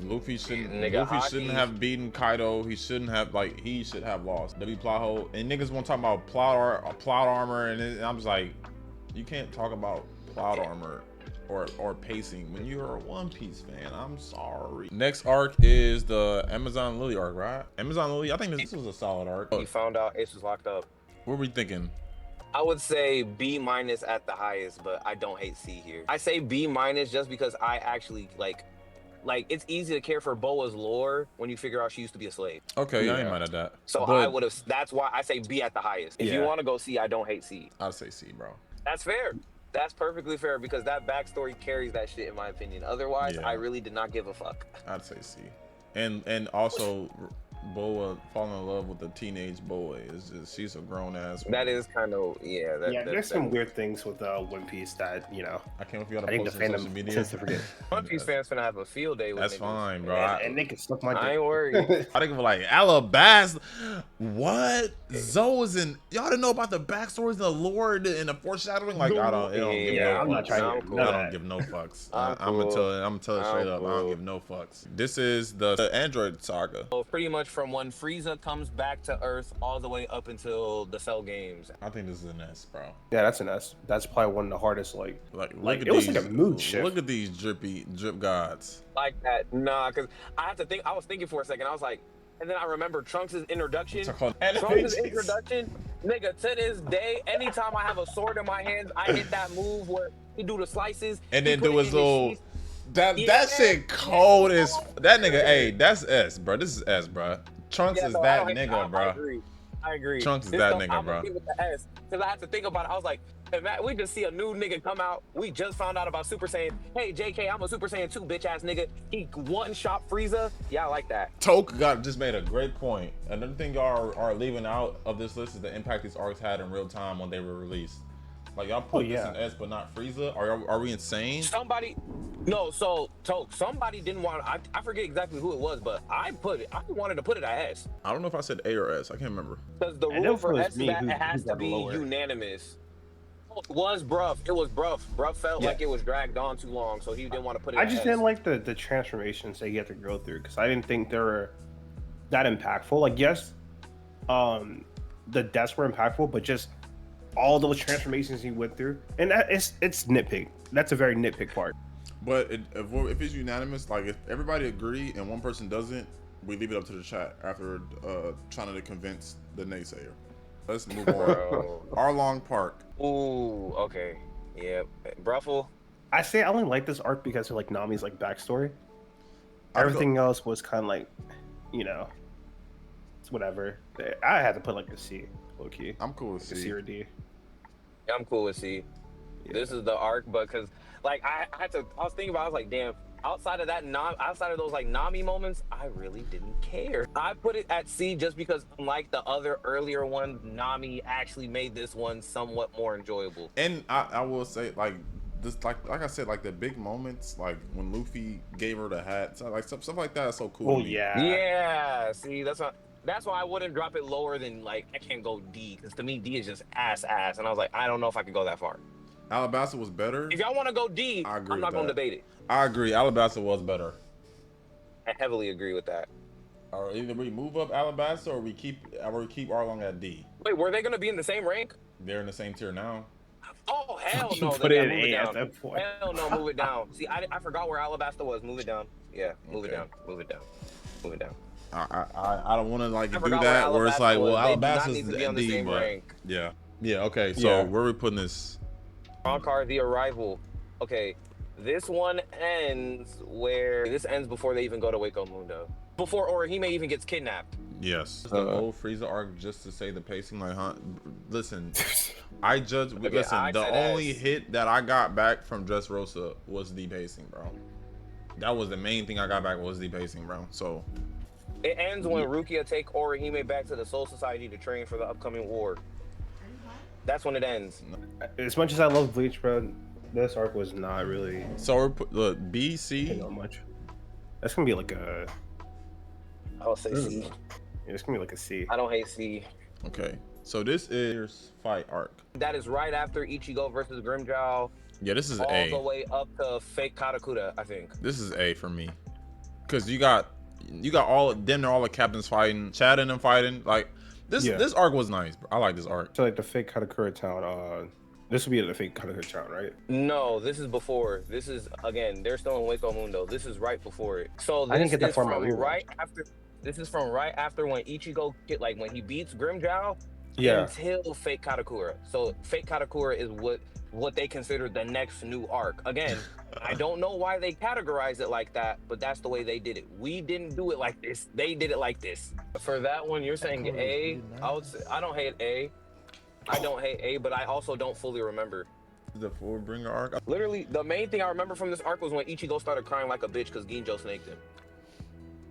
Luffy shouldn't have beaten Kaido. He should have lost. W plot hole. And niggas want to talk about plot armor, and I'm just like, you can't talk about plot armor or pacing when you're a One Piece fan. I'm sorry. Next arc is the Amazon Lily arc, right? Amazon Lily. I think this was a solid arc. He found out Ace was locked up. What were we thinking? I would say B- at the highest, but I don't hate C here. I say B- just because I actually like it's easy to care for Boa's lore when you figure out she used to be a slave. Okay, I ain't mad at that. So I would have. That's why I say B at the highest. If you want to go C, I don't hate C. I'd say C, bro. That's fair. That's perfectly fair because that backstory carries that shit in my opinion. Otherwise, I really did not give a fuck. I'd say C. And also Boa falling in love with the teenage boy. It's just she's a grown ass. That is kind of there's some weird things with One Piece that I can't feel to post on social media. Tends to forget. One Piece fans finna have a field day with That's niggas. fine, bro. And they can suck my dick. I ain't worried. I think of like Alabasta. What? Zou is in. Y'all didn't know about the backstories and the lore and the foreshadowing. Like I don't give no fucks. I'm gonna tell it straight up. I don't give no fucks. This is the Android saga. So pretty much from when Frieza comes back to Earth all the way up until the Cell Games. I think this is an S, bro. Yeah, that's an S. That's probably one of the hardest. Like it was like a mood shift. Look at these drip gods. Like that, nah, because I have to think. I was thinking for a second. I was like, and then I remember Trunks' introduction. Trunks' introduction, nigga. To this day, anytime I have a sword in my hands, I hit that move where he do the slices and then do his little. That shit cold as that nigga. Hey, that's S, bro. This is S, bro. Trunks is that nigga, bro. I agree. Trunks is This that don't- nigga, I'm bro. gonna give it the S because I had to think about it. I was like, we just see a new nigga come out. We just found out about Super Saiyan. Hey, JK, I'm a Super Saiyan 2 bitch ass nigga. He one-shot Frieza. Yeah, I like that. Toke just made a great point. Another thing y'all are leaving out of this list is the impact these arcs had in real time when they were released. Like y'all put this in S, but not Frieza. Are we insane? Somebody, no. So Toke, somebody didn't want. I forget exactly who it was, but I wanted to put it at S I don't know if I said A or S. I can't remember. because the And rule it for was S is me that who- it has who to got be lower. unanimous. It was Bruff. It was Bruff. Bruff felt like it was dragged on too long, so he didn't want to put it. I at just S. didn't like the transformations that you had to go through because I didn't think they were that impactful. Like, yes, the deaths were impactful, but just all those transformations he went through, and it's nitpick. That's a very nitpick part. But if it's unanimous, like if everybody agree and one person doesn't, we leave it up to the chat after trying to convince the naysayer. Let's move on. Bro. Arlong Park. Ooh, okay, yeah, Bruffle. I say I only like this arc because of like Nami's like backstory. I feel- Everything else was kind of like, it's whatever. I had to put like a C, low key, I'm cool with like a C C. or D. Yeah, I'm cool with C. This is the arc, but because like I was thinking about, I was like, damn. Outside of that, outside of those like Nami moments, I really didn't care. I put it at C just because, unlike the other earlier one, Nami actually made this one somewhat more enjoyable. And I will say, like this, like I said, like the big moments, like when Luffy gave her the hat, so like stuff like that is so cool. Oh to me. yeah. Yeah, see, that's why I wouldn't drop it lower than like I can't go D, because to me D is just ass, and I was like, I don't know if I could go that far. Alabasta was better. If y'all want to go D, I agree I'm not with gonna that. debate it. I agree. Alabasta was better. I heavily agree with that. Or either we move up Alabasta or we keep Arlong at D. Wait, were they gonna be in the same rank? They're in the same tier now. Oh hell no! Put then it yeah, in move A at down. that point. Hell no, move it down. See, I forgot where Alabasta was. Move it down. Yeah, move it Okay. down. Move it down. Move it down. I don't want to like I do forgot that where where it's Alabasta like, well, was. They do not Alabasta's need to be on the D, same but rank. yeah. Okay. So Yeah. where are we putting this? Arrancar, the arrival. Okay, this one ends where this ends before they even go to Waco Mundo. Before Orihime even gets kidnapped. Yes. The old Frieza arc, just to say the pacing, like, huh? Listen, I judge. Okay, listen, I the said only S. hit that I got back from Dressrosa was the pacing, bro. That was the main thing I got back was the pacing, bro. So It ends when Rukia take Orihime back to the Soul Society to train for the upcoming war. That's when it ends. As much as I love Bleach, bro, this arc was not really we're look B C. much. That's gonna be like a. I'll say C. It's gonna be like a C. I don't hate C. Okay, so this is fight arc. That is right after Ichigo versus Grimmjow, Yeah, this is all A. the way up to fake Karakura, I think. This is A for me, cause you got all of them. All the captains fighting, Chad and them fighting. Like this arc was nice, bro. I like this arc. So like the fake Katakura town. This would be the fake Katakura town, right? No, this is before. This is, again, they're still in Waco Mundo. This is right before it. So I didn't this get that is far in my from rewatch. right after. This is from right after when Ichigo like when he beats Grimmjow Yeah. until fake Katakura. So fake Katakura is what they consider the next new arc. Again, I don't know why they categorize it like that, but that's the way they did it. We didn't do it like this. They did it like this. For that one, you're saying A. I would say, I don't hate A. I don't hate A, but I also don't fully remember. The Fullbringer arc. Literally, the main thing I remember from this arc was when Ichigo started crying like a bitch because Ginjo snaked him.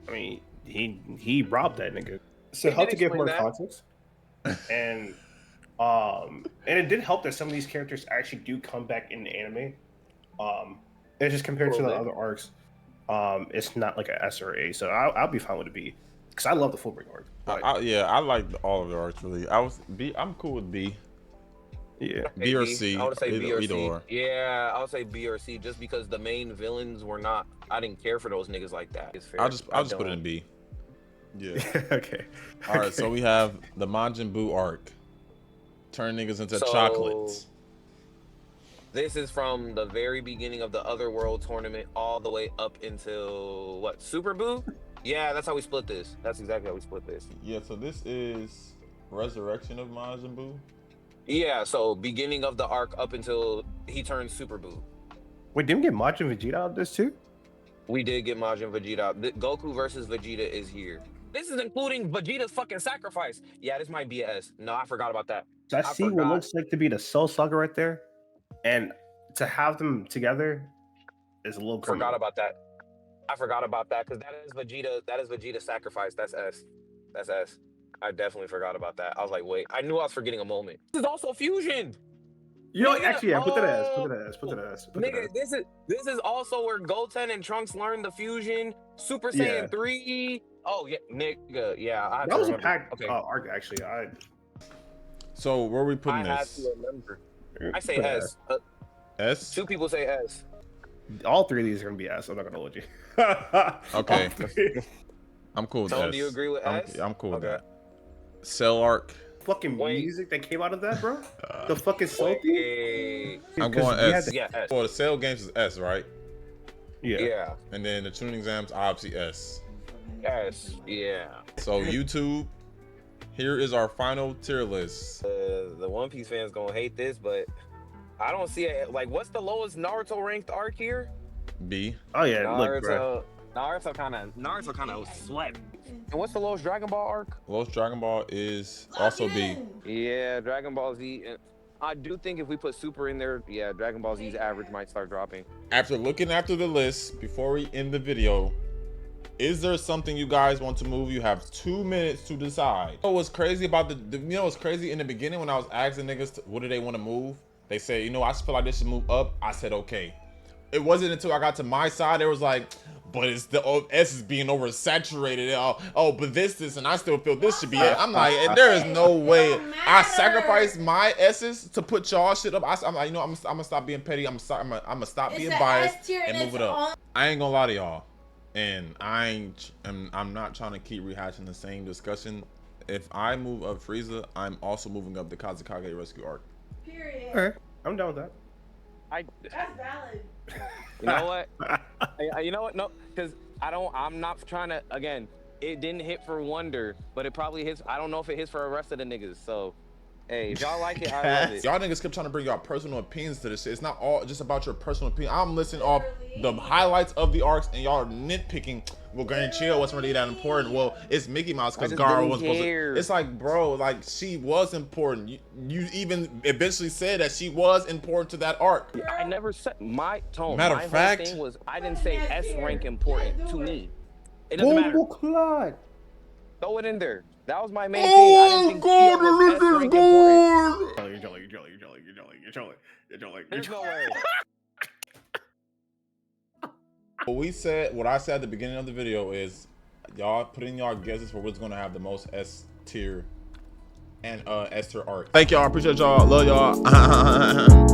I mean, he robbed that nigga. So They help did to give more explain that. context, and it did help that some of these characters actually do come back in the anime. It's just compared to the Little bit. other arcs, it's not like a S or A. So I'll be fine with a B because I love the Fullbringer arc. But, Yeah, I like all of the arcs really. I'm cool with B. yeah, B or C. I would say B or either C. or. Yeah, I would say B or C just because the main villains were not. I didn't care for those niggas like that. It's fair. I'll just put it don't. in B. Yeah. okay. All right, so we have the Majin Buu arc. Turn niggas into So- chocolates. This is from the very beginning of the Other World tournament all the way up until what? Super Buu? Yeah, that's how we split this. That's exactly how we split this. Yeah, so this is Resurrection of Majin Buu. Yeah, so beginning of the arc up until he turns Super Buu. Wait, didn't we get Majin Vegeta out of this too? We did get Majin Vegeta. Goku versus Vegeta is here. This is including Vegeta's fucking sacrifice. Yeah, this might be a S. No, I forgot about that. So I see what forgot. looks like to be the Soul Saga right there, and to have them together is a little. Forgot about that. I forgot about that because that is Vegeta. That is Vegeta's sacrifice. That's S. That's S. I definitely forgot about that. I was like, wait, I knew I was forgetting a moment. This is also fusion. You know, Nigga, actually, yeah, put that as, put that as, put that as. Nigga, this is also where Goten and Trunks learned the fusion. Super Saiyan 3. Oh yeah, nigga, yeah. That was a packed okay. arc, actually. So where are we putting I this? had to remember. I say S. S. 2 people say S. All 3 of these are gonna be S. I'm not gonna hold you. Okay. I'm cool with Tone, S. do you agree with S? I'm cool with that. Cell Arc. Fucking music that came out of that, bro. The fucking soul theme. I'm going S. Yeah, S. Well, the Cell games is S, right? Yeah. And then the tuning exams obviously S. S. Yeah. So YouTube, here is our final tier list. The One Piece fans gonna hate this, but I don't see it. Like, what's the lowest Naruto ranked arc here? B. Oh yeah, look, bro. Naruto kind of swept. And what's the lowest Dragon Ball arc? Lowest Dragon Ball is also B. Yeah, Dragon Ball Z. And I do think if we put Super in there, yeah, Dragon Ball Z's average might start dropping. After looking after the list, before we end the video, is there something you guys want to move? You have 2 minutes to decide. You know what's crazy about you know what's crazy? In the beginning when I was asking niggas what do they want to move, they say, you know, I just feel like this should move up. I said, okay. It wasn't until I got to my side, it was like, but it's the S is being oversaturated. Oh, but this, and I still feel this should be it. I'm like, there is no way I sacrifice my S's to put y'all shit up. I'm like, you know, I'm gonna stop being petty. I'm gonna stop being biased and move it up. I ain't gonna lie to y'all, and I'm not trying to keep rehashing the same discussion. If I move up Frieza, I'm also moving up the Kazekage rescue arc. Period. All right, I'm down with that. That's valid. You know what? You know what? No, because I'm not trying to. Again, it didn't hit for Wonder, but it probably hits. I don't know if it hits for the rest of the niggas. So, hey, if y'all like it, I love it. Y'all niggas kept trying to bring y'all personal opinions to this shit. It's not all just about your personal opinion. I'm listening off the highlights of the arcs, and y'all are nitpicking. Well, Granny Chill wasn't really that important. Well, it's Mickey Mouse because Gara was supposed to. It's like, bro, like she was important. You even eventually said that she was important to that arc. I never said my tone. Matter my of fact, whole thing was I didn't say S rank important to me. It doesn't matter. Throw it in there. That was my main thing. I didn't think God, the list is You're trolling. There's no way. What I said at the beginning of the video is, y'all put in y'all guesses for what's gonna have the most S tier and S tier arc. Thank y'all, appreciate y'all, love y'all.